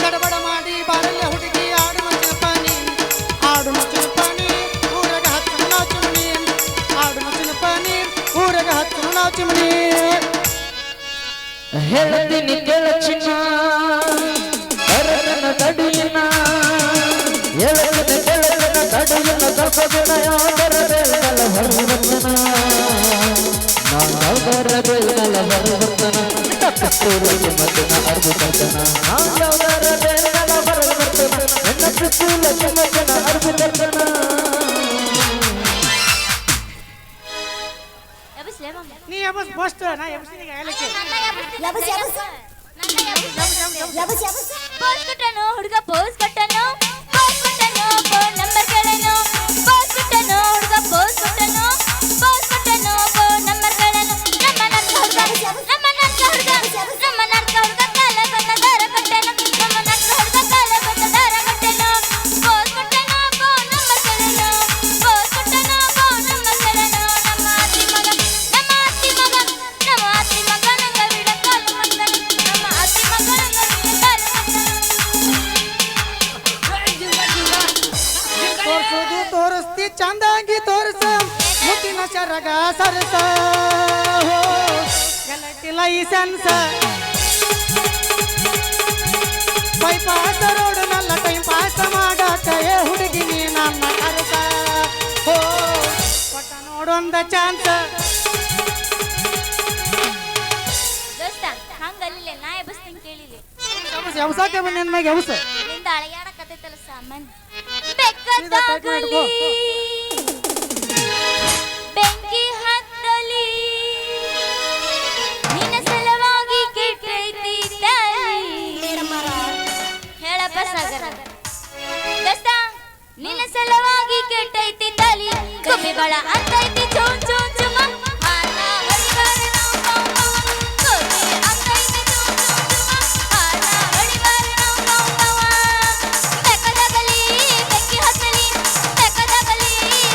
ಗಡಬಡ ಮಾಡಿ ಬಾರಲ್ಲ ಹುಡುಗಿ ಆಡು ನಚ್ಚಿನ ಪಾನಿ, ಆಡು ನಚ್ಚಿನ ಪಾನಿ ಊರಾಗ ಹತ್ತು ನಾವು ಚಿಮಣಿ, ಆಡು ನಚ್ಚಿನ ಪಾನಿ ಊರಾಗ ಹತ್ತು ನಾವು ಚಿಮಣಿ. ಹೇಳ್ತೀನಿ ಕೆಳಚಿನ ಕರನ ತಡಿಯನ, ಹೇಳ್ತೀನಿ ಕೆಳಚಿನ ತಡಿಯನ ತಪ್ಪದಿನ ಯಾವದರ ಬೆಲ್ಗಲ ಹೊರವರ್ತನ, ನಾವ್ಯಾವದರ ಬೆಲ್ಗಲ ಹೊರವರ್ತನ, ತಪ್ಪೂರಿಗೆ ಮದ್ದನ ಅರ್ಬುತನ, ನಾವ್ಯಾವದರ ಬೆಲ್ಗಲ ಹೊರವರ್ತನ, ನನ್ನ ಸುತ್ತೂಲಕ್ಕೆ ಮದ್ದನ ಅರ್ಬುತನ. ನೀ ಎಬಸ್ ಬಸ್ಟ್ ನಾ ಎಬಸ್ನಿಗೆ ಹೇಳಕ್ಕೆ ಪೋಸ್ ಕೊಟ್ಟನು ಹುಡುಗ, ಪೋಸ್ ಕೊಟ್ಟನು, ಪೋಸ್ ಕೊಟ್ಟನು, ಫೋನ್ ನಂಬರ್ ಕೇಳನು, ಪೋಸ್ ಕೊಟ್ಟನು ಹುಡುಗ, ಪೋಸ್ ಕೊಟ್ಟನು, ಪೋಸ್ ಕೊಟ್ಟನು, ಫೋನ್ ನಂಬರ್ ಕೇಳನು. ನಮ್ಮ ನಾಟಕ ಹುಡುಗ, ನಮ್ಮ ನಾಟಕ ಹುಡುಗ, ನಮ್ಮ ನಾಟಕ ಹುಡುಗ ಕಾಲ ಬಂದ ದಾರ ಕಟ್ಟನು, ನಮ್ಮ ನಾಟಕ ಹುಡುಗ ಕಾಲ ಬಂದ ದಾರ ಕಟ್ಟನು. ಪೋಸ್ ಕೊಟ್ಟನು, ಫೋನ್ ನಂಬರ್ ಕೇಳನು, ಪೋಸ್ ಕೊಟ್ಟನು, ಫೋನ್ ಚಂದಾಗಿ ತೋರಿಸ ಮುತ್ತಿನ ಸರಗ ಸರಸ ಗಲಾಟೆ ಲೈಸೆನ್ಸ್ ಬೈಪಾಸ ರೋಡ್ ನಲ್ಲ ಟೈಮ್ ಪಾಸ್ ಮಾಡಾಕ ಏ ಹುಡುಗಿ ನೀ ನನ್ನ ಕರಸ ಹೋ ಕೊಟ್ಟ ನೋಡೊಂದ ಚಾನ್ಸ್ ದೋಸ್ತ ಹಂಗಲ್ಲ ನಾ ಎಬಸ್ತೀನಿ ಕೇಳಿಲಿ ಎವಸಾಕೆ ಬಂದ ಮ್ಯಾಗ ಎವಸ ನಿಂದ ಅಳಗ್ಯಾಡಕತ್ತೈತಲ್ಲ ಸಾಮಾನ್ ಬೆಕ್ಕದಾಗಲಿ ಬೆಂಕಿ ಹತ್ತಲಿ ನಿನ್ನ ಸಲವಾಗಿ ಕೆಟ್ಟೈತಿ ಹೇಳಪ್ಪ ಸಾಗರ ದೋಸ್ತ ನಿನ್ನ ಸಲವಾಗಿ ಕೆಟ್ಟೈತಿ ತಲಿ ಕಬ್ಬಿ ಬಳ ಅಂತೈತಿ ಚೂನ್ ಚೂನ್ ಚುಮ ಹಾನ ಹರಿವಾರ ನಾವು ಕಬ್ಬಿ ಅಂತೈತಿ ಚೂನ್ ಚೂನ್ ಚುಮ ಹಾನ ಹರಿವಾರ ನಾವು ಬೆಕ್ಕದಾಗಲಿ ಬೆಂಕಿ ಹತ್ತಲಿ ಬೆಕ್ಕದಾಗಲಿ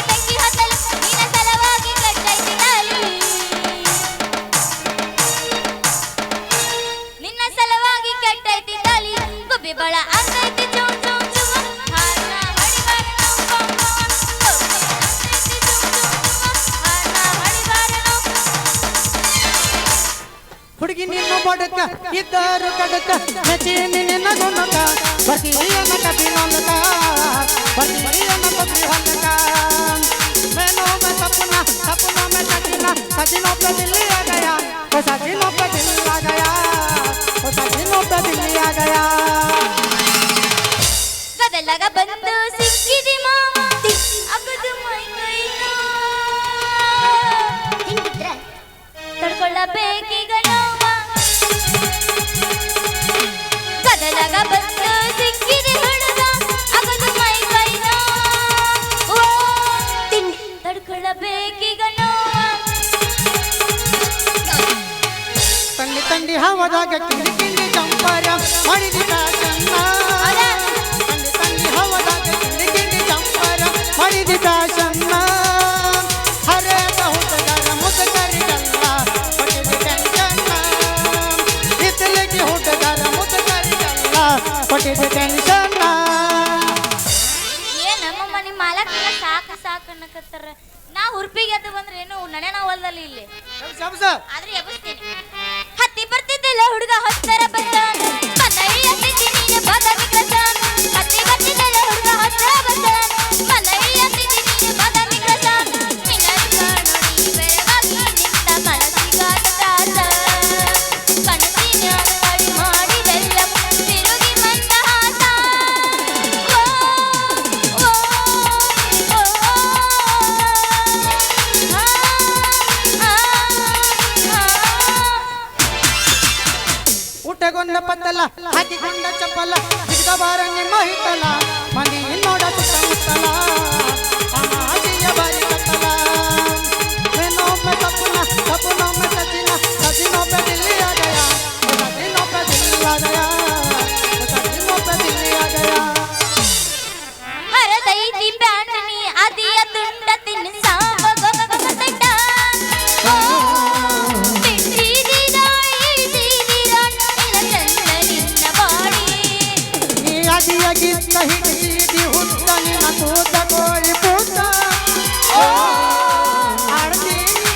ಬೆಂಕಿ ಹತ್ತಲಿ ನಿನ್ನ ಸಲವಾಗಿ ಕೆಟ್ಟೈತಿ ತಲಿ ನಿನ್ನ ಸಲವಾಗಿ ಕೆಟ್ಟೈತಿ ತಲಿ ಕಬ್ಬಿ ಬಳ ಅಂತೈತಿ ಚೂನ್ ಚೂನ್ ಚುಮ ಹಾನ ಹರಿವಾರ ನಾವು ಕಬ್ಬಿ ಅಂತೈತಿ ಚೂನ್ ಚೂನ್ ಚುಮ ಹಾನ ಹರಿವಾರ ನಾವು ಹುಡುಗಿ ನಿನ್ನ ಬಡಕ ಇದ್ದರು ಕಡಕ ನಚಿ ನಿನ್ನ ಗುಣಕ ಬರ್ತೀಯನ ಕಬಿ ಹೊಲಕ ಬರ್ತೀಯನ ಕಬಿ ಹೊಲಕ मैनू में सपना सपनों में सजना सजनों पे दिल आ गया वो सजनों पे दिल आ गया वो सजनों पे दिल आ गया ಗದಲಗ ಬಂದು ಸಿಕ್ಕಿದಿ ಮಾವ ಅಗದು ಮೈ ಕೈನೋ ಹಿಂಗಿದ್ರೆ ತಡ್ಕೊಳ್ಳಬೇಕೀಗ ನೋವ ಗದಲಗ ಬಂದು ಸಿಕ್ಕಿದಿ ಹುಡುಗ ಅಗದು ಮೈ ಕೈನೋ ಓ ತಡ್ಕೊಳ್ಳಬೇಕೀಗ ನೋವ ತಂಡಿ ತಂಡಿ ಹವದಾಗ ಕಿಂಡಿ ಕಿಂಡಿ ಜಂಪರ ಮಾಡಿದಿ ಫ್ಯಾಷನ್ನ ತಂಡಿ ತಂಡಿ ಹವದಾಗ ಕಿಂಡಿ ಕಿಂಡಿ ಜಂಪರ ಮಾಡಿದಿ ಫ್ಯಾಷನ್ನ ಹರೇ ಬಹುತಗರ ಮುತಕರಿಗಲ್ಲ ಪಟ್ಟಿದಿ ಟೆನ್ಷನ್ನ ಇತ್ತಲಿಗೆ ಹುಡುಗರ ಮುತಕರಿಗಲ್ಲ ಪಟ್ಟಿದಿ ಟೆನ್ಷನ್ನ ನಮ್ಮ ಮನೆ ಮಾಲಕರ ಸಾಕು ಸಾಕು ಅನ್ನಕತ್ತಾರ ನಾ ಹುರ್ಪಿಗೆ ಎದ್ದು ಬಂದ್ರೆ ಏನು ನಡೆ ನಾವು ಹೊಲದಲ್ಲಿ ಇಲ್ಲಿ ಆದ್ರೆ ಎಬ್ಬಿಸ್ತೀನಿ ಹತ್ತಿ ಬರ್ತಿದ್ದಿಲ್ಲ ಹುಡುಗ ಹತ್ತರ ಬಂದ ಮನೈಯ ನೀನು ಬಾದಾಮಿ ಗ್ರಸ ಹತ್ತಿ ಬರ್ತಿದ್ದಿಲ್ಲ ಹುಡುಗ ಹತ್ತರ ಬಂದ ಮನೈಯ ನೀನು ಬಾದಾಮಿ ಗ್ರಸ ನಿನ್ನ ನೋಡಿ ಬೆರಗಾಗಿ ನಿಂತ ಮನಸ್ಸಿಗಾಟಾದ ಕನಸಿನ ಕಳಿ ಮಾಡಿದೆಲ್ಲ ತಿರುಗಿ ಮಂದಹಾಸ ಓ ಓ ಓ ಊಟಗೊಂಡ ಪತ್ತಲ ಹಾಕಿಕೊಂಡ ಚಪ್ಪಲ ಹಿಡಿದ ಬಾರ ನಿಮ್ಮ ಹಿತ್ತಲ ಮಂದಿ ನೋಡ ಸುತ್ತಮುತ್ತಲ ಅಮಾಜಿಯ ಬಾರಿ ಕತ್ತಲ मैनों में सपना सपनों में सजना सजनों पे दिल आ गया सजनों पे दिल आ गया सजनों पे दिल आ गया ಹರದೈತಿ ಬ್ಯಾಟನಿ ಅದಿಯ ತುಂಡ ತಿನ್ಸ ಮಗಮಗಮತೈತ ಓ ತಿಂದಿದಿದ ಇದಿದಿರ ನಿನ್ನ ಚಂದ ನಿನ್ನ ಬಾಡಿ ನೀ ಅದಿಯಾಗಿದ್ದ ಹಿಡಿದಿ ಹುತ್ತ ನಿನ್ನ ತೂತ ಕೋಳಿ ಪೂತ ಆಡ್ತೀನಿ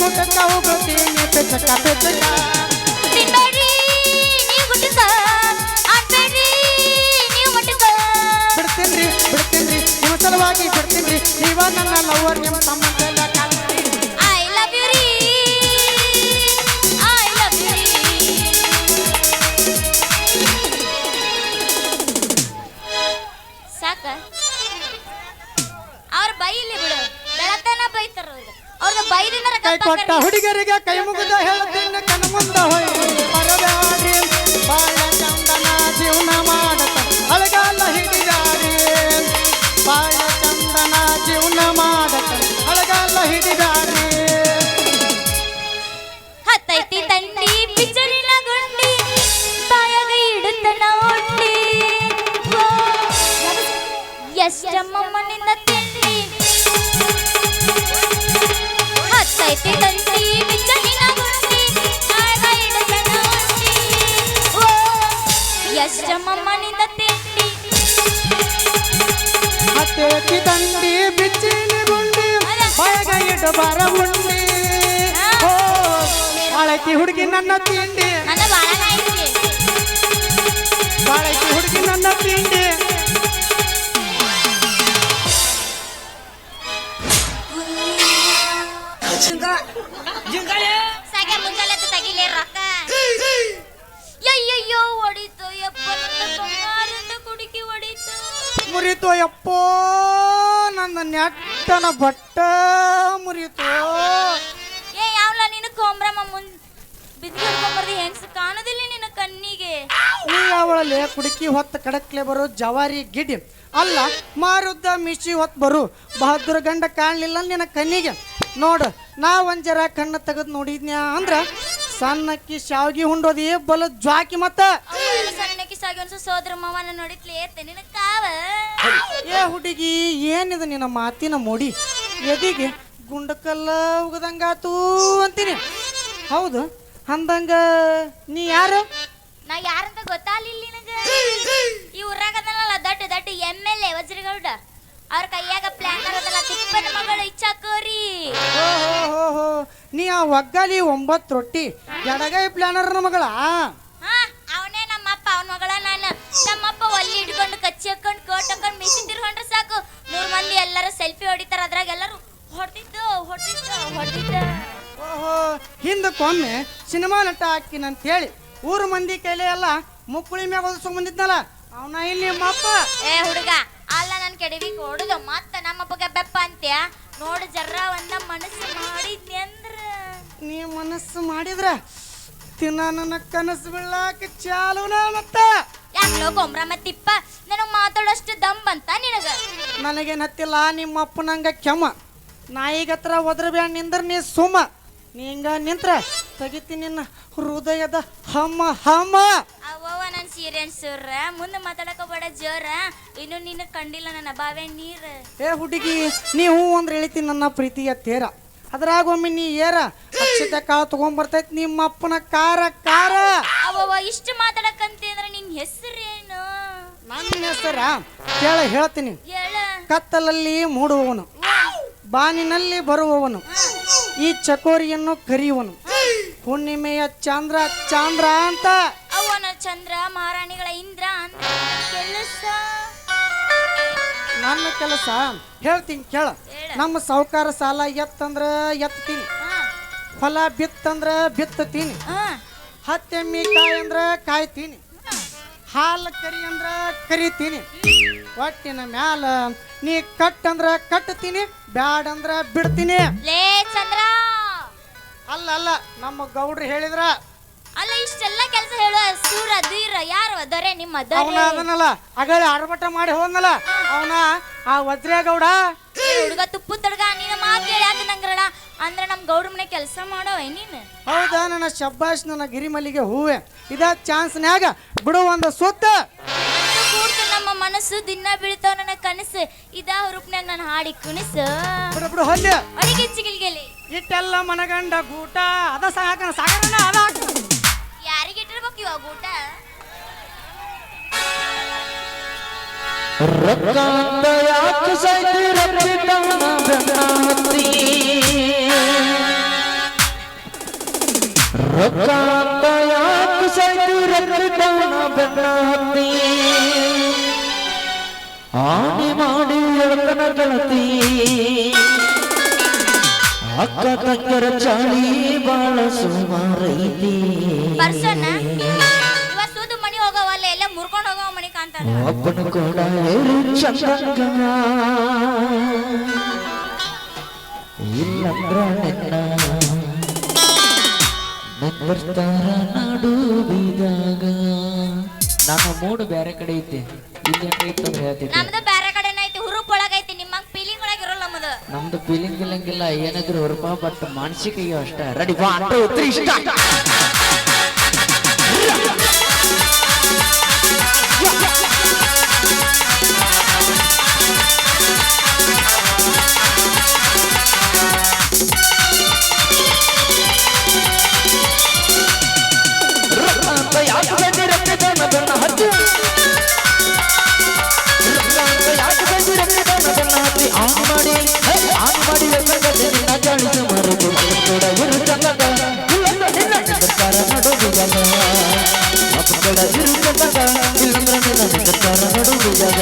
ಗುಟಕ ಹೋಗುತ್ತೀನಿ ಪೆಚ್ಚಕ ಪೆಚ್ಚಕ ತಿನ್ಬೇಡಿ ನೀವು ಗುಟಕ ಆಡ್ಬೇಡಿ ನೀವು ಮಟಕ ಬಿಡ್ತೀನಿ ನಿಮ್ಮ ಸಲುವಾಗಿ ಬಿಡ್ತೀನಿ ನೀವ ನನ್ನ ಲವರ್ ನಿಮ್ಮ ತಮ್ಮಂತೆಲ್ಲ ಕಾಣ್ತೀನಿ ಐ ಲವ್ ಯು ರೀ ಐ ಲವ್ ಯು ರೀ ಸಾಕ ಅವ್ರ ಬೈಲಿ ಬಿಡು ಬೆಳತನ ಬೈತಾರ ಅವ್ರ ಬೈದಿಂದ ಕೈ ಕೊಟ್ಟ ಹುಡುಗರಿಗೆ ಕೈ ಮುಗಿದ ಹೇಳ್ತೀನಿ ಕಣ ಮುಂದ ಹೋಯ್ ಬರಬೇಡಿ ಬಾಳ ಚಂದನ ಜೀವನ ಮಾಡತ ಅಳಗಾಲ ಹಿಡಿದಾಡಿ ಬಾಳ ಚಂದನ ಜೀವನ ಮಾಡತ ಅಳಗಾಲ ಹಿಡಿದಾಡಿ ಹತ್ತೈತಿ ತಂಡಿ ಬಿಚ್ಚರಿನ ಗುಂಡಿ ಬಾಯಾಗ ಇಡುತ್ತನ ಒಟ್ಟಿ ಎಷ್ಟಮ್ಮನಿಂದ ತಿಂಡಿ ಹತ್ತೈತಿ ತಂಡಿ ಬಿಚ್ಚರಿನ ಗುಂಡಿ ಬಾಯಾಗ ಇಡುತ್ತನ ಒಟ್ಟಿ ಎಷ್ಟಮ್ಮನಿಂದ ತಿಂಡಿ ಹತ್ತ ಹತ್ತೇತಿ ದಂಡಿ ಬಿಚ್ಚಿನಿ ಗುಂಡಿ ಬಾಯಾಗ ಇಟ್ಟು ಬಾರ ಉಂಡಿ ಓ ಬಾಳೈತಿ ಹುಡುಗಿ ನನ್ನ ತಿಂಡಿ ನನ್ನ ಬಾಳ ಐತಿ ಬಾಳೈತಿ ಹುಡುಗಿ ನನ್ನ ತಿಂಡಿ ಸಾಗೆ ಮುಂಜಾನೆ ತಗಿಲೆ ರೊಕ್ಕ ಅಯ್ಯಯ್ಯೋ ಹೊಡಿತು ಯಪ್ಪ ನನ್ನ ಬಂಗಾರದ ಕುಡುಕಿ ಹೊಡಿತು ಮುರಿತು ಯಪ್ಪೋ ನನ್ನ ನೆಟ್ಟನ ಬಟ್ಟ ಮುರಿತು ಏ ಯಾವ್ಲ ನೀನು ಕೋಮ್ರಮ್ಮ ಮುಂದ್ ಬಿದ್ದಿರ್ಕೊಂಬರ್ದು ಹೆಂಗ್ಸ್ ಕಾಣೋದಿಲ್ಲ ನಿನ್ನ ಕಣ್ಣಿಗೆ ನೀ ಅವಳಲ್ಲಿ ಕುಡುಕಿ ಹೊತ್ತ ಕಡಕ್ಲೆ ಬರೋ ಜವಾರಿ ಗಿಡ್ಡಿ ಅಲ್ಲ ಮಾರುದ್ದ ಮಿಶಿ ಹೊತ್ತು ಬರು ಬಹದ್ದೂರ ಗಂಡ ಕಾಣಲಿಲ್ಲ ನಿನ್ನ ಕಣ್ಣಿಗೆ ನೋಡು ನಾ ಒಂದ್ ಜರ ಕಣ್ಣ ತೆಗೆದು ನೋಡಿದ್ನ್ಯಾ ಅಂದ್ರ ಸಣ್ಣಕ್ಕಿ ಶಾವ್ಗಿ ಹುಂಡೋದಿ ಬಲ ಜ್ವಾಕಿ ಮತ್ತ ಸಣ್ಣಕ್ಕಿ ಸಾಗಿ ಒಂದು ಸೋದರ ಮಾವನ ನೋಡಿತ್ಲಿ ಏತೆ ನಿನ್ನ ಕಾವ ಏ ಹುಡುಗಿ ಏನಿದು ನಿನ್ನ ಮಾತಿನ ಮೋಡಿ ಎದಿಗೆ ಗುಂಡಕಲ್ಲ ಉಗದಂಗಾತು ಅಂತೀನಿ ಹೌದು ಅಂದಂಗ ನೀ ಯಾರು ನಾ ಯಾರಂತ ಗೊತ್ತಾಗ್ಲಿಲ್ಲ ನಿನಗ ಈ ಊರಾಗ ಅದನಲ್ಲ ದೊಡ್ಡ ದೊಡ್ಡ MLA ವಜ್ರಗೌಡ ಅವ್ರ ಕೈಯಾಗ ಪ್ಲಾನರ್ ಅದಲ್ಲ ತಿಪ್ಪನ ಮಗಳು ಇಚ್ಛಾಕೋರಿ ಓಹೋ ನೀ ಆ ಒಗ್ಗಾಲಿ 9 ರೊಟ್ಟಿ ಎಡಗೈ ಪ್ಲಾನರ್ನ ಮಗಳ ಹಾ ಅವನೇ ನಮ್ಮಪ್ಪ ಅವನ ಮಗಳ ನಾನು ನಮ್ಮಪ್ಪ ಒಲ್ಲಿ ಹಿಡ್ಕೊಂಡು ಕಚ್ಚಿ ಹಾಕೊಂಡು ಕೋಟ್ ಹಾಕೊಂಡು ಮಿಷಿನ್ ತಿರ್ಕೊಂಡ್ರೆ ಸಾಕು 100 ಮಂದಿ ಎಲ್ಲರೂ ಸೆಲ್ಫಿ ಹೊಡಿತಾರ ಅದ್ರಾಗ ಎಲ್ಲರೂ ಹೊಡೆದಿದ್ದ ಓಹೋ ಹಿಂದಕ್ಕೊಮ್ಮೆ ಸಿನಿಮಾ ನಟ ಹಾಕಿನಂತ ಹೇಳಿ ಊರು ಮಂದಿ ಕೈಲಿ ಎಲ್ಲ ಮುಕ್ಕುಳಿ ಮ್ಯಾಗ ಓದಿಸ್ಕೊಂಡ್ ಬಂದಿದ್ನಲ್ಲ ಅವನ ಇಲ್ಲಿ ನಿಮ್ಮಪ್ಪ ಏ ಹುಡುಗ ಅಲ್ಲ ನನ್ ಕೆಡವಿ ಕೊಡುದು ಮತ್ತ ನಮ್ಮಪ್ಪಗೆ ಬೆಪ್ಪ ಅಂತ್ಯ ನೋಡು ಜರ್ರ ಒಂದ ಮನಸ್ಸು ಮಾಡಿದ್ನಿ ಅಂದ್ರ ನೀ ಮನಸ್ಸು ಮಾಡಿದ್ರ ತಿನ್ನ ನನ್ನ ಕನಸು ಬೀಳಾಕ ಚಾಲುನ ಮತ್ತ ಯಾಕಲೋ ಗೊಂಬ್ರ ಮತ್ತಿಪ್ಪ ನನಗ್ ಮಾತಾಡೋಷ್ಟು ದಮ್ ಬಂತ ನಿನಗ ನನಗೇನು ಹತ್ತಿಲ್ಲ ನಿಮ್ಮ ಅಪ್ಪನಂಗ ಕೆಮ್ಮ ನಾಯಿಗತ್ರ ಒದ್ರ ಬ್ಯಾಡ್ ನಿಂದ್ರ ನೀ ಸುಮ್ಮ ನೀ ಹಿಂಗ ನಿಂತ್ರ ತೆಗಿತೀನಿ ನಿನ್ನ ಹೃದಯದ ಹಮ್ಮ ಹಮ್ಮ ಅವ್ವ ನನ್ ಸೀರಿಯನ್ ಸುರ್ರ ಮುಂದೆ ಮಾತಾಡಕ ಬೇಡ ಜೋರ ಇನ್ನು ನಿನ್ನ ಕಂಡಿಲ್ಲ ನನ್ನ ಬಾವೆ ನೀರ್ ಏ ಹುಡುಗಿ ನೀ ಹೂ ಅಂದ್ರೆ ಹೇಳ್ತೀನಿ ನನ್ನ ಪ್ರೀತಿಯ ತೇರ ಅದ್ರಾಗ ಒಮ್ಮೆ ನೀ ಏರ ಅಕ್ಷತೆ ಕಾಳು ತಗೊಂಡ್ಬರ್ತೈತಿ ನಿಮ್ಮ ಅಪ್ಪನ ಕಾರ ಕಾರ ಅವ್ವ ಇಷ್ಟು ಮಾತಾಡಕಂತಂದ್ರ ನಿನ್ ಹೆಸರೇನು ನನ್ನ ಹೆಸರ ಕೇಳ ಹೇಳ್ತೀನಿ ಹೇಳ ಕತ್ತಲಲ್ಲಿ ಮೂಡುವವನು ಬಾನಿನಲ್ಲಿ ಬರುವವನು ಈ ಚಕೋರಿಯನ್ನು ಕರೆಯುವನು ಹುಣ್ಣಿಮೆಯ ಚಾಂದ್ರ ಚಾಂದ್ರ ಅಂತ ಅವನ ಚಂದ್ರ ಮಹಾರಾಣಿಗಳ ಇಂದ್ರ ಅಂತ ಕೆಲಸ ನನ್ನ ಕೆಲಸ ಹೇಳ್ತೀನಿ ಕೇಳ ನಮ್ಮ ಸಾಹುಕಾರ ಸಾಲ ಎತ್ತಂದ್ರ ಎತ್ತೀನಿ ಹೊಲ ಬಿತ್ತಂದ್ರ ಬಿತ್ತತೀನಿ ಹತ್ತೆಮ್ಮಿ ಕಾಯಿ ಅಂದ್ರ ಕಾಯ್ತೀನಿ ಹಾಲು ಕರಿ ಅಂದ್ರ ಕರಿತೀನಿ ಒಟ್ಟಿನ ಮ್ಯಾಲ ನೀ ಕಟ್ಟಂದ್ರ ಕಟ್ಟತೀನಿ ಬ್ಯಾಡ್ ಅಂದ್ರ ಬಿಡ್ತೀನಿ ಲೇ ಚಂದ್ರ ಅಲ್ಲ ನಮ್ಮ ಗೌಡ್ರು ಹೇಳಿದ್ರ ಅಲ್ಲ ಇಷ್ಟೆಲ್ಲ ಕೆಲಸ ಹೇಳೋ ಸೂರ ಧೀರ ಯಾರು ದೊರೆ ನಿಮ್ಮ ಅವನ ದೊರೆ ಅದನ್ನಲ್ಲ ಅಗಳೆ ಆರ್ಭಟ ಮಾಡಿ ಹೋದ್ನಲ್ಲ ಅವನ ಆ ವಜ್ರೇಗೌಡ ಹುಡುಗ ತುಪ್ಪು ತಡ್ಗ ನೀನು ಮಾತು ಹೇಳಿ ಆತ ನಂಗ್ರಣ ಅಂದ್ರೆ ನಮ್ ಗೌಡ್ರ ಮನೆ ಕೆಲಸ ಮಾಡೋ ನೀನು ಹೌದಾ ನನ್ನ ಶಬ್ಬಾಷ್ ನನ್ನ ಗಿರಿಮಲ್ಲಿಗೆ ಹೂವೆ ಇದ ಚಾನ್ಸ್ನ್ಯಾಗ ಬಿಡು ಒಂದು ಸುತ್ತ ಕೂಡ್ತು ನಮ್ಮ ಮನಸ್ಸು ದಿನ ಬೀಳ್ತಾವ ನನ್ನ ಕನಸು ಇದ ಹುರುಪ್ನ್ಯಾಗ ನಾನು ಹಾಡಿ ಕುಣಿಸು ಬಿಡು ಹೊಲ್ಲೆ ಅಡಿಗೆ ಚಿಗಿಲ್ಗೆಲಿ ಇಟ್ಟೆಲ್ಲ ಮನಗಂಡ ಗೂಟ ಅದ ಸಾಕನ ಸಾಗರನ ಅದ ಯಾರಿಗೆ ಇಟ್ಟಿರ್ಬೇಕು ಇವಾಗ ಊಟ ರಕ್ಕಾಂತ ಯಾಕೆ ಸಾಯ್ತಿ ರಕ್ಕಿಟ್ಟವನ ಬೆನ್ನ ಹತ್ತಿ ರಕ್ಕಾಂತ ಯಾಕೆ ಸಾಯ್ತಿ ರಕ್ಕಿಟ್ಟವನ ಬೆನ್ನ ಹತ್ತಿ ಆನೆ ಮಾಡಿ ಎಳಕನ ಗೆಳತಿ ಅಕ್ಕ ತಂಗರ ಚಾಳಿ ಬಾಳ ಸುಮಾರೈತಿ ಬರ್ಸೋಣ ಇವತ್ತು ಸೂದು ಮನಿ ಹೋಗವಲ್ಲ ಎಲ್ಲ ಮುರ್ಕೊಂಡು ಹೋಗೋ ಮನಿ ಕಾಣ್ತಾನ ಒಬ್ಬನ ಕೂಡ ಚಂದಂಗ ಇಲ್ಲಂದ್ರ ಬರ್ತಾರ ನಾಡು ಬೀದಾಗ ನನ್ನ ಮೂಡು ಬೇರೆ ಕಡೆ ಐತಿ ಇಲ್ಲಿ ಐತಂದ್ರೆ ಹೇಳ್ತಿದ್ದೆ ನಮ್ದು ಬೇರೆ ಕಡೆನ ಐತಿ ಹುರುಪ್ ಒಳಗೈತಿ ನಿಮ್ಮಂಗ್ ಫೀಲಿಂಗ್ ಒಳಗೆ ಇರೋಲ್ಲ ನಮ್ಮದು ನಮ್ದು ಫೀಲಿಂಗ್ ಇಲ್ಲಂಗಿಲ್ಲ ಏನಾದ್ರು ಹೊರಪ ಬಟ್ ಮಾನಸಿಕ ಅಷ್ಟ ರೆಡಿ ಬಾ ಅಂತ ಉತ್ತರ ಇಷ್ಟ ಮಾಡಿ ಹೇಳ್ಬೇಕಂತೆ ನಿನ್ನ ಜಾಳಿಸು ಮರೆತು ಕೂಡ ಇರು ಚಂದಗ ಇಲ್ಲಂದ್ರೆ ನಿನ್ನ ನಿರ್ಧಾರ ನಡುವಿದಾಗ ಕೂಡ ಇರು ಚಂದಗ ಇಲ್ಲಂದ್ರೆ ನಿನ್ನ ನಿರ್ಧಾರ ನಡುವಿದಾಗ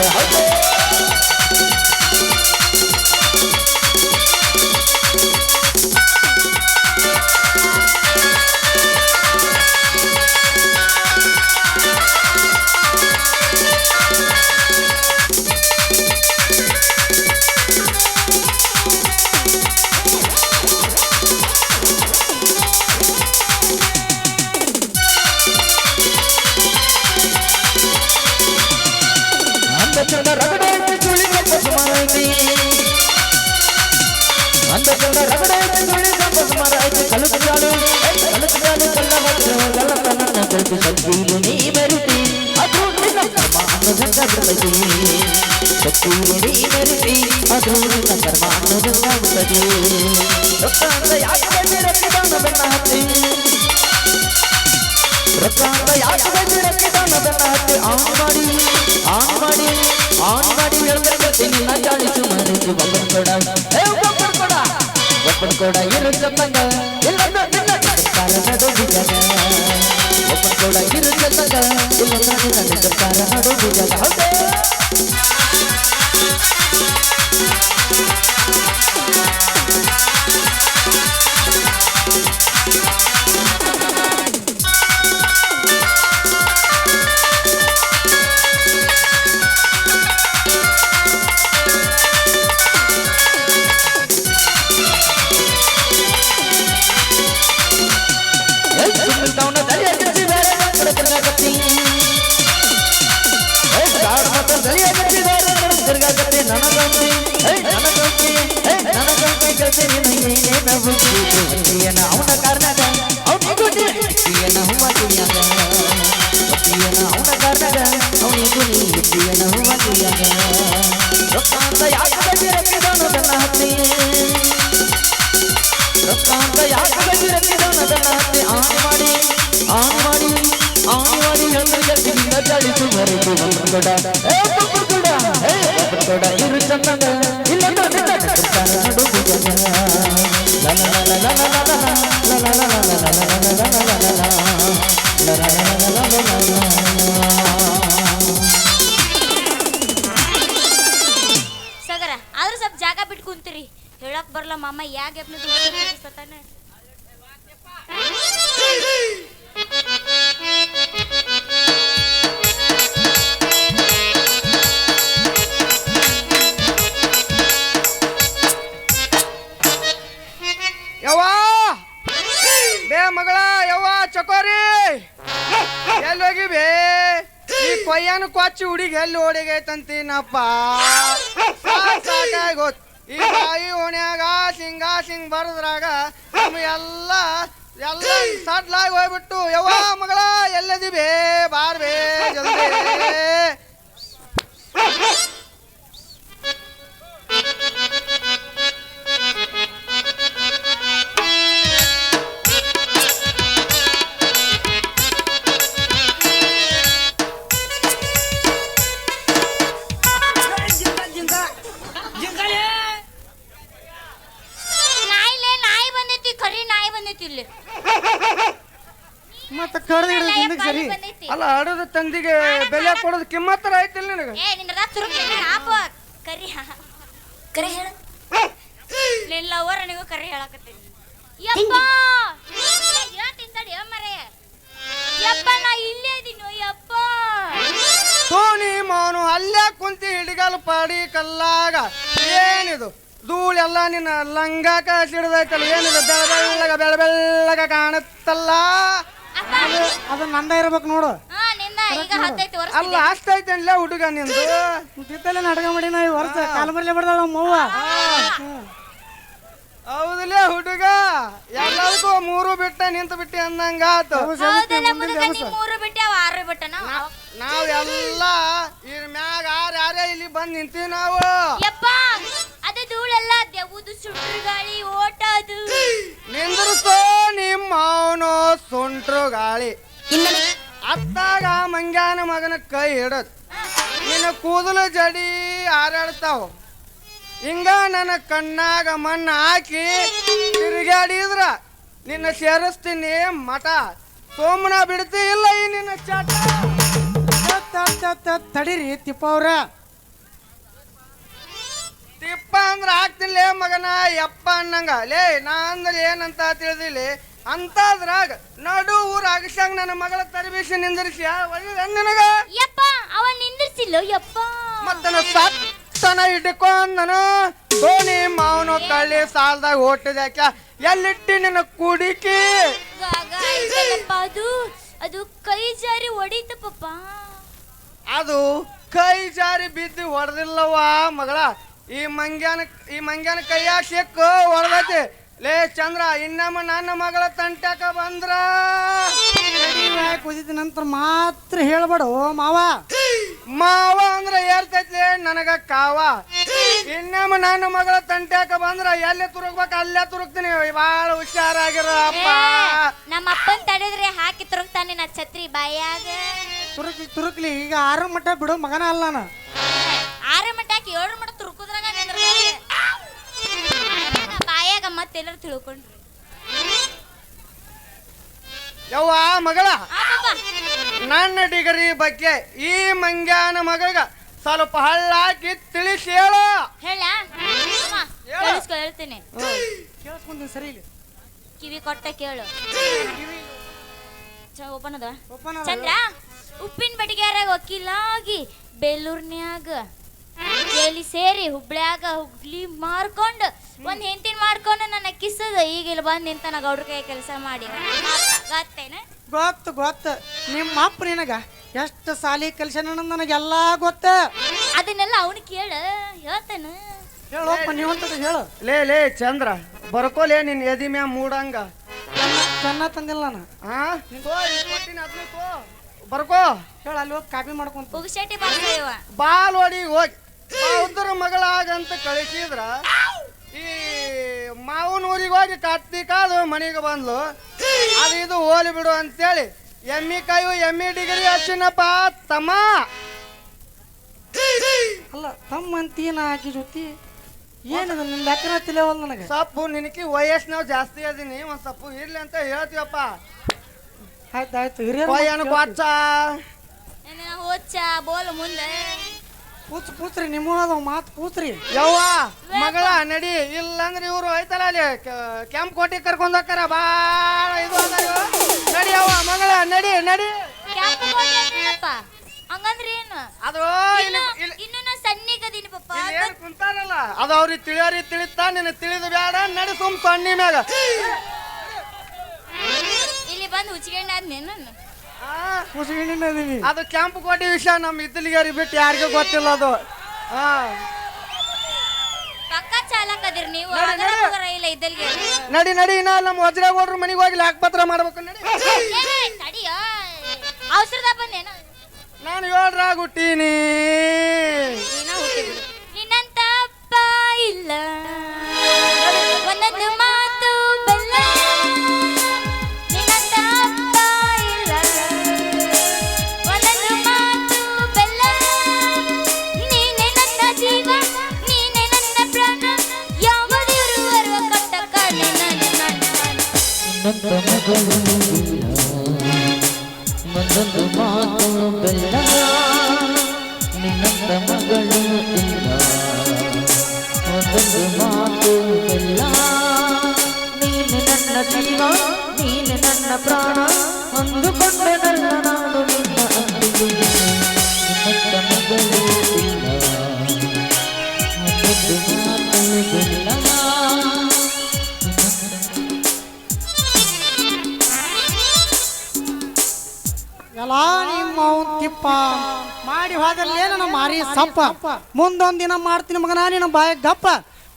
ಚಂದ ರಗಡೆ ಸುಳಿ ಕಪ್ಪ ಸುಮಾರ ಐತಿ ಅಂದ ಚಂದ ರಗಡೆ ಸುಳಿ ಕಪ್ಪ ಸುಮಾರ ಐತಿ ಕಲುಕು ಜಾಲು ಕಲ್ಲ ಗಲ್ಲ ನನ್ನ ಕಲ್ಪಿ ಸಜ್ಜೀಲು ನೀ ಮೆರಿತಿ ಅದು ನಿನ್ನ ಕರ್ಮ ಅನ್ನೋದಂಗ ಬಿಡ್ತೈತಿ ಸಜ್ಜೀಲು ನೀ ಮೆರಿತಿ ಅದು ನಿನ್ನ ಕರ್ಮ ಅನ್ನೋದಂಗ ಬಿಡ್ತೈತಿ ರೊಕ್ಕ ಅಂತ ಯಾಕೆ ಬಂದಿ ರಕ್ಕಿದಾನ ಬೆನ್ನ ಹತ್ತಿ ರೊಕ್ಕ ಅಂತ ಯಾಕೆ ಬಂದಿ ರಕ್ಕಿದಾನ ಬೆನ್ನ ಹತ್ತಿ ಆನ್ ಮಾಡಿ ಹೇಳ್ಬೇಕಂತೆ ನಿನ್ನ ಜಾಳಿಸು ಮರೆತು ಒಪ್ಪನ್ ಕೊಡ ಇರು ಚಂದಂಗ ಇಲ್ಲಂದ್ರೆ ನಿನ್ನ ನಿರ್ಧಾರ ನಡುವಿದಾಗ ಒಪ್ಪನ್ ಕೊಡ ಇರು ಚಂದಂಗ ಇಲ್ಲಂದ್ರೆ ನಿನ್ನ ನಿರ್ಧಾರ ನಡುವಿದಾಗ ಹೌದೇ ಅವನ ಕಾರಣದ ಅವನಿಗೂ ಅವನ ಕಾರಣದ ಅವನಿಗೂ ನೀತಿಯನ ಹೂವತಿಯಾಗ ರೊಕ್ಕ ಅಂತ ಯಾಕೆ ಗಡ್ಡಿ ರಕ್ಕಿದಾನ ತನ್ನ ಹತ್ತಿ ರೊಕ್ಕ ಅಂತ ಯಾಕೆ ಗಡ್ಡಿ ರಕ್ಕಿದಾನ ತನ್ನ ಹತ್ತಿ ಆನ್ ಮಾಡಿ ಹೇಳ್ತಿನಿಂದ ಜಾಳಿಸು ಮರೆತು ಒಪ್ಪನ್ ಕೊಡ ಇರು ಚಂದಂಗ ಇಲ್ಲಂದ್ರೆ ನಿನ್ನ ನಿರ್ಧಾರ ನಡುವಿದಾಗ ಸಗರ ಆದ್ರೂ ಸ್ವಲ್ಪ ಜಾಗ ಬಿಟ್ಟು ಕುಂತೀರಿ ಹೇಳಕ್ ಬರಲ್ಲ ಮಾಮ ಯಾ ಗ್ಯಾಪ್ನ ಸತಾನೆ ಯವ್ವಾ ಬೇ ಮಗಳ ಯವ್ವ ಚಕೋರಿ ಎಲ್ಲಿ ಹೋಗಿ ಬೇ ಈ ಕೊಯ್ಯನ ಕೊಚ್ಚಿ ಹುಡುಗಿ ಎಲ್ಲಿ ಓಡಿಗೈತಂತೀನಪ್ಪ ಸಾಕಾಗೋತ್ ಈ ಬಾಯಿ ಓಣ್ಯಾಗ ಸಿಂಗ್ ಬರದ್ರಾಗ ಎಲ್ಲ ಸಡ್ಲಾಗಿ ಹೋಗ್ಬಿಟ್ಟು ಯವ್ವ ಮಗಳ ಎಲ್ಲದಿ ಬೇ ಬಾರ್ ಬೇ ಜಲ್ದಿ ಮತ್ತೆ ಕಡ್ದು ಹಿಡಿದು ತಿಂದಿಗೆ ಸರಿ ಅಲ್ಲ ಆಡೋದು ತಂದಿಗೆ ಬೆಲೆ ಕೊಡೋದು ಕಿಮ್ಮತ್ತರ ಐತಿಲ್ಲ ನಿನಗೆ ಕರೆ ಹೇಳ ನಿನ್ನ ಲವರ್ ನೀವು ಕರೆ ಹೇಳಕತ್ತೀನಿ ಯಪ್ಪ ಹೇಳ್ತೀನಿ ಮರೆಯ ಯಪ್ಪ ನಾ ಇಲ್ಲೇ ಇದೀನಿ ಯಪ್ಪ ಸೋನಿ ಮೌನು ಅಲ್ಲೇ ಕುಂತಿ ಹಿಡಿಗಲ್ ಪಾಡಿ ಕಲ್ಲಾಗ ಏನಿದು ಧೂಳೆಲ್ಲ ನಿನ್ನ ಲಂಗಾಕ ಸಿಡ್ದೈತಲ್ಲ ಏನಿದು ಬೆಳ್ಳಗ ಕಾಣುತ್ತಲ್ಲ ಅದು ನಂದ ಇರ್ಬೇಕು ನೋಡು ಅಲ್ಲ ಅಷ್ಟೈತೆ ಅಲ್ಲ ಹುಡುಗ ನಿಂದು ತಿತ್ತಲೆ ನಾಟಕ ಮಾಡಿ ನಾವು ವರ್ಷ ಕಾಲ ಮರಲೇ ಬಿಡ್ದಾಳ ಮವ್ವ ಹೌದಲೇ ಹುಡುಗ ಎಲ್ಲದಕ್ಕೂ ಮೂರು ಬಿಟ್ಟ ನಿಂತು ಬಿಟ್ಟಿ ಅಂದಂಗಾತು ನಾವೆಲ್ಲ ಇದ್ರ ಮ್ಯಾಗ ಯಾರೇ ಇಲ್ಲಿ ಬಂದ್ ನಿಂತೀವಿ ನಾವು ಅದು ಧೂಳೆಲ್ಲ ದೆವ್ವುದು ಸುಂಟ್ರು ಗಾಳಿ ಓಟದು ನಿಂದ್ರಸೋ ನಿಮ್ಮವನು ಸುಂಟ್ರು ಗಾಳಿ ಅತ್ತಾಗ ಮಂಗ್ಯಾನ ಮಗನ ಕೈ ಹಿಡತ್ ನಿನ್ನ ಕೂದಲು ಜಡಿ ಹಾರಾಡ್ತಾವ ಹಿಂಗ ನನ್ನ ಕಣ್ಣಾಗ ಮಣ್ಣು ಹಾಕಿ ತಿರುಗಾಡಿದ್ರ ನಿನ್ನ ಸೇರಿಸ್ತೀನಿ ಮಠ ಸೋಮನ ಬಿಡ್ತಿ ಇಲ್ಲ ಈ ನಿನ್ನ ಚಟ. ತಡೀರಿ ತಿಪ್ಪ ಅವ್ರ. ತಿಪ್ಪ ಅಂದ್ರ ಹಾಕ್ತಿಲ್ಲ ಮಗನ ಯಪ್ಪ ಅನ್ನಂಗ ಲೇ ನಾ ಅಂದ್ರೆ ಏನಂತ ತಿಳಿದಿಲ್ಲ ಅಂತದ್ರಾಗ ನಡು ಊರ್ ಅಗಸ್ಯಾಂಗ ನನ್ನ ಮಗಳ ತರಬೇಸಿ ನಿಂದಿರಿಸಿ ಒಳ್ಳೆ ನನಗ ಯಪ್ಪ ಅವ ನಿಂದಿರ್ಸಿಲ್ಲ ಯಪ್ಪ. ಮತ್ತನ ಸತ್ತನ ಇಟ್ಕೊಂಡನು ಸೋನಿ ಮಾವನು ಕಳ್ಳಿ ಸಾಲದಾಗ ಓಟಿದ್ಯಾಕ ಎಲ್ಲಿಟ್ಟಿ ನಿನ್ನ ಕುಡಿಕಿ ಅದು ಅದು ಕೈ ಜಾರಿ ಹೊಡಿತ ಪಪ್ಪ. ಅದು ಕೈ ಜಾರಿ ಬಿದ್ದು ಹೊಡೆದಿಲ್ಲವ ಮಗಳ ಈ ಮಂಗ್ಯಾನ ಕೈಯಾಗ ಸಿಕ್ಕು ಹೊಡೆದೈತಿ. ಲೇ ಚಂದ್ರ ಇನ್ನಮ್ಮ ನನ್ನ ಮಗಳ ತಂಟ್ಯಾಕ ಬಂದ್ರ ಕುದಿದ ನಂತರ ಮಾತ್ರ ಹೇಳ್ಬೇಡ ಮಾವ. ಮಾವ ಅಂದ್ರ ಏರ್ತೈತಿ ನನಗ ಕಾವ. ಇನ್ನಮ್ಮ ನನ್ನ ಮಗಳ ತಂಟ್ಯಾಕ ಬಂದ್ರ ಎಲ್ಲಿ ತುರುಗ್ಬೇಕು ಅಲ್ಲೇ ತುರುಗ್ತೀನಿ. ಬಾಳ ಹುಷಾರಾಗಿರ ಅಪ್ಪ. ನಮ್ಮ ಅಪ್ಪನ್ ತಡೆದ್ರೆ ಹಾಕಿ ತುರುಕ್ತಾನೆ ನಾ ಛತ್ರಿ ಬಾಯಾಗ. ತುರುಕ್ಲಿ ಈಗ 6 ಮಟ್ಟ ಬಿಡು ಮಗನ ಅಲ್ಲ ನಾನು. 6 ಮಟ್ಟ ಹಾಕಿ 7 ಮಟ್ಟ ತುರುಕುದ್ರಾಗ ಬಾಯಾಗ ಮತ್ತೆಲ್ಲರೂ ತಿಳ್ಕೊಂಡ್ರಿ. ಯವ್ವ ಮಗಳ ನನ್ನ ಡಿಗರಿ ಬಗ್ಗೆ ಈ ಮಂಗ್ಯಾನ ಮಗಗ ಸ್ವಲ್ಪ ಹಳ್ಳ ಹಾಕಿ ತಿಳಿಸಿ ಹೇಳು. ಹೇಳ್ತೀನಿ ಕೇಳಿಸ್ಕೊಂತೀನಿ ಸರಿ ಇಲ್ಲಿ ಕಿವಿ ಕೊಟ್ಟ ಕೇಳು. ಓಪನ್ ಅದ ಚಂದ್ರ ಉಪ್ಪಿನ ಬಡಿಗ್ಯಾರಾಗ ವಕೀಲಾಗಿ ಬೇಲೂರ್ನ್ಯಾಗ ಜೈಲಿ ಸೇರಿ ಹುಬ್ಳ್ಯಾಗ ಹುಗ್ಲಿ ಮಾರ್ಕೊಂಡು ಒಂದ್ ಹೆಂಡತಿನ ಮಾಡ್ಕೊಂಡು ನನ್ನ ಕಿಸದ ಈಗ ಇಲ್ಲಿ ಬಂದ್ ನಿಂತನ ಗೌಡ್ರ ಕೈ ಕೆಲಸ ಮಾಡಿ ಗೊತ್ತೇನ? ಗೊತ್ತು ನಿಮ್ಮ ಅಪ್ಪ ನಿನಗ ಎಷ್ಟು ಸಾಲಿ ಕಲ್ಸ್ಯಾನ ನನಗೆಲ್ಲ ಗೊತ್ತ. ಅದನ್ನೆಲ್ಲ ಅವನು ಕೇಳ ಹೇಳ್ತಾನ. ಹೇಳಪ್ಪ ನೀವಂತ ಹೇಳು. ಲೇ ಚಂದ್ರ ಬರ್ಕೋಲೇ ನಿನ್ ಎದಿ ಮ್ಯಾ ಮೂಡಂಗ ಚೆನ್ನ ತಂದಿಲ್ಲ ನಾನು. ಬರ್ಕೋ ಹೇಳ ಅಲ್ಲಿ ಹೋಗಿ ಕಾಪಿ ಮಾಡ್ಕೊಂತ ಪುಗ್ಶೆಟ್ಟಿ ಬರ್ತಾವ ಬಾಲ್ವಾಡಿ ಹೋಗಿ ಉದ್ರ ಮಗಳಾಗಂತ ಕಳಿಸಿದ್ರ ಈ ಮಾವನ ಊರಿಗೆ ಹೋಗಿ ಕತ್ತಿ ಕಾದು ಮನೆಗೆ ಬಂದ್ಲು. ಅದು ಇದು ಹೋಲಿ ಬಿಡು ಅಂತೇಳಿ ಎಮ್ಮಿ ಕಾಯು ಎಮ್ಮಿ ಡಿಗ್ರಿ ಹಚ್ಚಿನಪ್ಪ ತಮ್ಮ. ಅಲ್ಲ ತಮ್ಮ ಅಂತೀನ ಆಕಿ ಜೊತೆ ಏನಿದೆ ನಿನ್ ಯಾಕನ ತಿಳಿಯವಲ್ಲ ನನಗೆ. ಸಪ್ಪು ನಿನಕಿ ವಯಸ್ಸಿನಾವ್ ಜಾಸ್ತಿ ಅದೀನಿ ಒಂದ್ ಸಪ್ಪು ಇರ್ಲಿ ಅಂತ ಹೇಳ್ತೀವಪ್ಪ. ಆಯ್ತಾಯ್ತು ಹಿರಿಯರು ಕೊಯ್ಯನ ಕೊಚ್ಚ ಹೋಚ್ಚ ಬೋಲ್ ಮುಂದೆ ಪೂತ್ರಿ ನಿಮ್ಮ ಮಾತು ಪೂತ್ರಿ. ಯವ್ವ ಮಗಳ ನಡಿ ಇಲ್ಲಂದ್ರೆ ಇವ್ರು ಐತಲ್ಲ ಅಲ್ಲಿ ಕೆಂಪ್ ಕೋಟಿ ಕರ್ಕೊಂಡ್ ಹೋಗ್ತಾರ ಬಾಳ ಇದು ನಡಿ ಯವ್ವ ಮಗಳ ನಡಿ ನಡಿ. ಹಂಗಂದ್ರೆ ಏನು ಅದು ಇನ್ನು ನಾ ಸಣ್ಣಿಗದೀನಿ ಪಪ್ಪ. ಏನ್ ಕುಂತಾರಲ್ಲ ಅದು ಅವ್ರಿಗೆ ತಿಳಿಯೋರಿ ತಿಳಿತಾ ನಿನ್ನ ತಿಳಿದು ಬೇಡ ನಡಿ ಸುಮ್ ಸಣ್ಣಿ ಮ್ಯಾಗ. ಇಲ್ಲಿ ಬಂದು ಹುಚ್ಚಿಗೆಣ್ಣಾದ್ನೇನು ಅದು ಕೆಂಪು ಕೋಟಿ ವಿಷಯ ನಮ್ಮ ಇದ್ದಲಿಗಾರಿ ಬಿಟ್ಟು ಯಾರಿಗೂ ಗೊತ್ತಿಲ್ಲ ಅದು. ಪಕ್ಕ ಚಾಲಕ್ ಅದಿರಿ ನೀವು. ಇಲ್ಲ ಇದ್ದಲ್ಲಿಗೆ ನಡಿ ನಡಿ ಇನ್ನ ನಮ್ಮ ವಜ್ರಗೌಡ್ರ ಮನೆಗೆ ಹೋಗಿ ಲಾಕ್ಪತ್ರ ಮಾಡ್ಬೇಕು ನಡಿ. ತಡಿಯ ಅವಸರದ ಬಂದೇನ ನಾನು 7ರಾಗ ಹುಟ್ಟೀನಿ. ನಿನ್ನಂತ ಅಪ್ಪ ಇಲ್ಲ ಒಂದೊಂದು ಮಾತು ಬೆಲ್ಲ. ನಿನ್ನಂತ ಅಪ್ಪ ಇಲ್ಲ ಒಂದೊಂದು ಮಾತು ಬೆಲ್ಲ. ನೀನೆ ನನ್ನ ಜೀವ ನೀನೆ ನನ್ನ ಪ್ರಾಣ ಯಾವ ದೇವರು ಬರುವ ಕಟ್ಟ ಕಾಣೆ ಒಂದೊಂದು ಮಾತು ಬೆಲ್ಲ. ನಿನ್ನಂತ ಮಗಳು ಇಲ್ಲ ಒಂದೊಂದು ಮಾತು ಬೆಲ್ಲ. ನೀನೆ ನನ್ನ ಜೀವ ನೀನೆ ನನ್ನ ಪ್ರಾಣ ಅಂದುಕೊಂಡೆ ನನ್ನ ನಾನು ನಿನ್ನ ಅಂದಿಗೆ. ನಿನ್ನಂತ ಮಗಳು ಇಲ್ಲ ಒಂದೊಂದು ಮಾತು ಬೆಲ್ಲ. ಎಲ್ಲ ನಿಮ್ಮ ತಿಪ್ಪ ಮಾಡಿ ಹೋದಲ್ಲೇ ನನ್ನ ಮಾರಿ ಸಪ್ಪ. ಮುಂದೊಂದ್ ದಿನ ಮಾಡ್ತೀನಿ ಮಗನ ನಿನ್ನ ಬಾಯ ಗಪ್ಪ.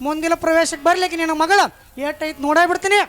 ಮುಂದಿನ ಪ್ರವೇಶಕ್ಕೆ ಬರ್ಲಿಕ್ಕೆ ನಿನ್ನ ಮಗಳ ಏಟೈತ್ ನೋಡೇ ಬಿಡ್ತೀನಿ.